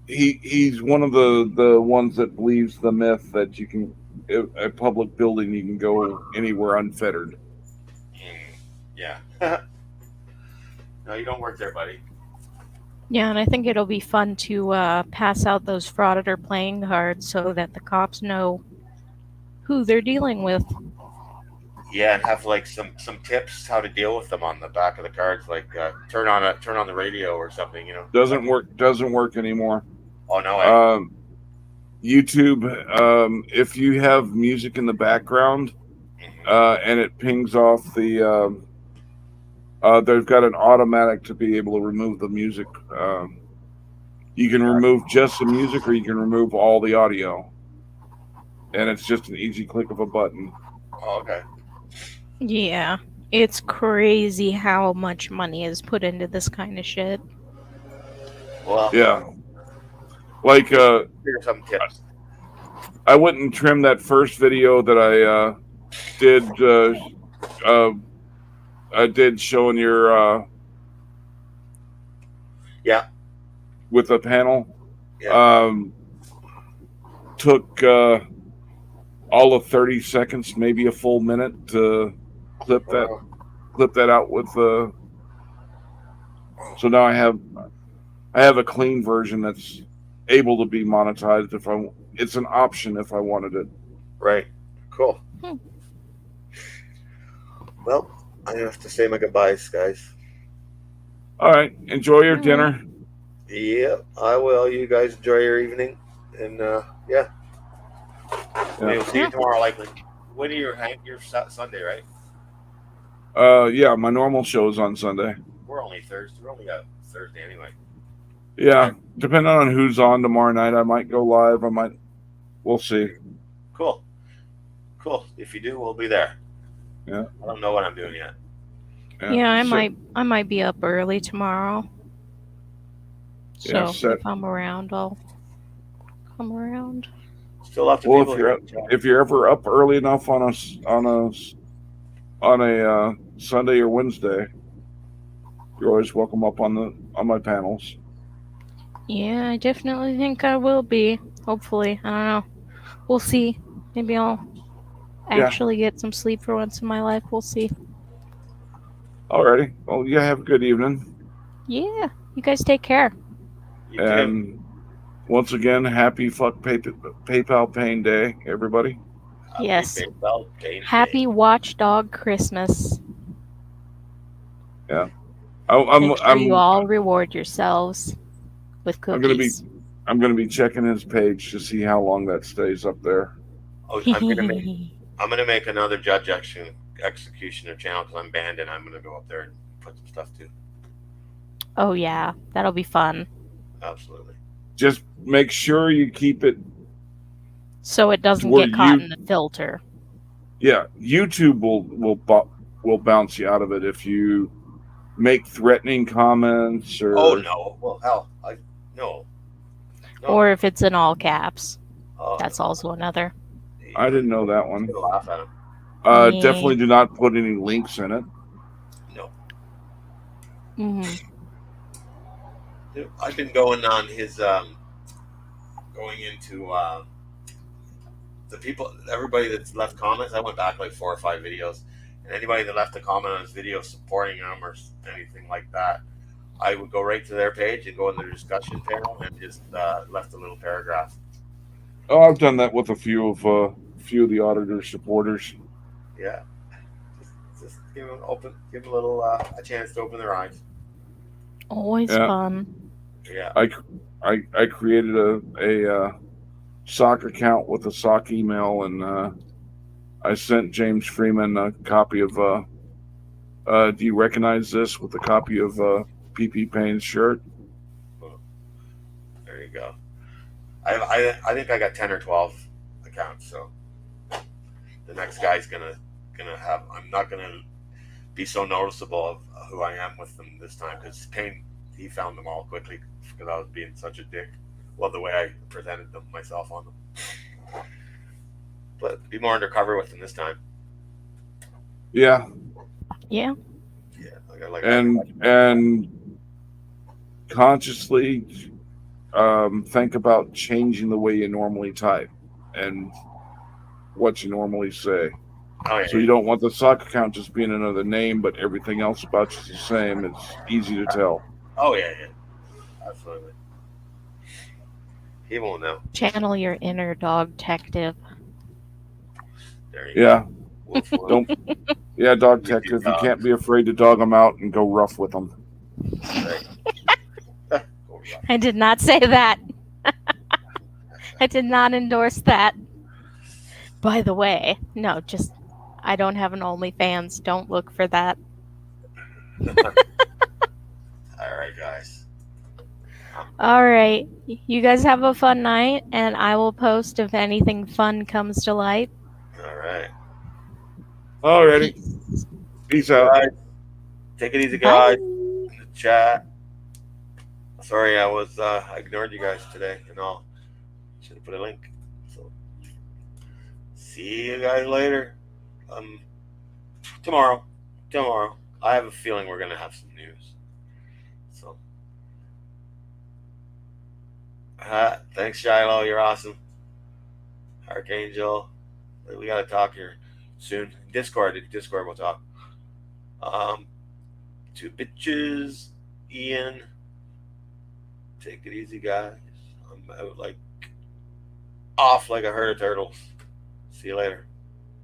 He's one of the ones that believes the myth that you can, a public building, you can go anywhere unfettered. Yeah. No, you don't work there, buddy. Yeah, and I think it'll be fun to pass out those frauditor playing cards so that the cops know who they're dealing with. Yeah, and have like some tips how to deal with them on the back of the cards, like turn on the radio or something. You know, doesn't work anymore. Oh no. YouTube, if you have music in the background, and it pings off the. They've got an automatic to be able to remove the music. You can remove just the music, or you can remove all the audio, and it's just an easy click of a button. Oh, okay. Yeah, it's crazy how much money is put into this kind of shit. Well, yeah, like here's some tips. I wouldn't trim that first video that I did. I did showing your with the panel. Yeah. Took all of 30 seconds, maybe a full minute to clip that out with the. So now I have a clean version that's able to be monetized if I. It's an option if I wanted it. Right. Cool. Well, I have to say my goodbyes, guys. All right. Enjoy your dinner. Yep, I will. You guys enjoy your evening, and yeah. We'll see you tomorrow, likely. When are your Sunday, right? Yeah, my normal show's on Sunday. We're only Thursday. We're only Thursday anyway. Yeah, depending on who's on tomorrow night, I might go live. We'll see. Cool. If you do, we'll be there. Yeah. I don't know what I'm doing yet. Yeah, I might be up early tomorrow. So if I'm around, I'll come around. Still have to. Well, if you're ever up early enough on a Sunday or Wednesday, you're always welcome up on my panels. Yeah, I definitely think I will be. Hopefully, I don't know. We'll see. Maybe I'll actually get some sleep for once in my life. We'll see. Alrighty. Well, you have a good evening. Yeah, you guys take care. And once again, happy PayPal Payne Day, everybody. Yes. Happy Watchdog Christmas. Yeah. You all reward yourselves with cookies. I'm gonna be checking his page to see how long that stays up there. Oh, I'm gonna make another Judge Executioner channel because I'm banned, and I'm gonna go up there and put some stuff too. Oh yeah, that'll be fun. Absolutely. Just make sure you keep it so it doesn't where get caught you- in the filter. Yeah, YouTube will bounce you out of it if you make threatening comments or. Oh no! Well, hell, no. Or if it's in all caps. Oh, That's no. also another. I didn't know that one. I'm gonna laugh at him. Yeah. Definitely do not put any links in it. No. hmm I've been going on his going into the people, everybody that's left comments. I went back like 4 or 5 videos, and anybody that left a comment on his video supporting him or anything like that, I would go right to their page and go in their discussion panel and just left a little paragraph. Oh, I've done that with a few of the auditor supporters. Yeah, just give them a little a chance to open their eyes. Always fun. Yeah. I created a sock account with a sock email, and I sent James Freeman a copy of do you recognize this, with a copy of PP Payne's shirt. There you go. I think I got 10 or 12 accounts, so the next guy's gonna have. I'm not gonna be so noticeable of who I am with them this time, because Payne, he found them all quickly because I was being such a dick. Well, the way I presented them myself on them, but be more undercover with them this time. Yeah. Yeah. Yeah. And consciously think about changing the way you normally type and what you normally say. Oh, yeah. So you don't want the sock account just being another name, but everything else about you is the same. It's easy to tell. Oh yeah, absolutely. He won't know. Channel your inner dog detective. There you Yeah. go. Don't. Yeah, dog detective. You can't be afraid to dog them out and go rough with them. I did not say that. I did not endorse that. By the way, no, just I don't have an OnlyFans. Don't look for that. All right, guys. All right. You guys have a fun night, and I will post if anything fun comes to light. All right. Alrighty. Peace out. Guys, take it easy, guys. In the chat. Sorry, I ignored you guys today and all. Should have put a link. So, see you guys later. Tomorrow. I have a feeling we're gonna have some news. So, thanks, Shiloh. You're awesome. Archangel, we gotta talk here soon. Discord we'll talk. 2 bitches. Ian. Take it easy, guys. I'm out off like a herd of turtles. See you later.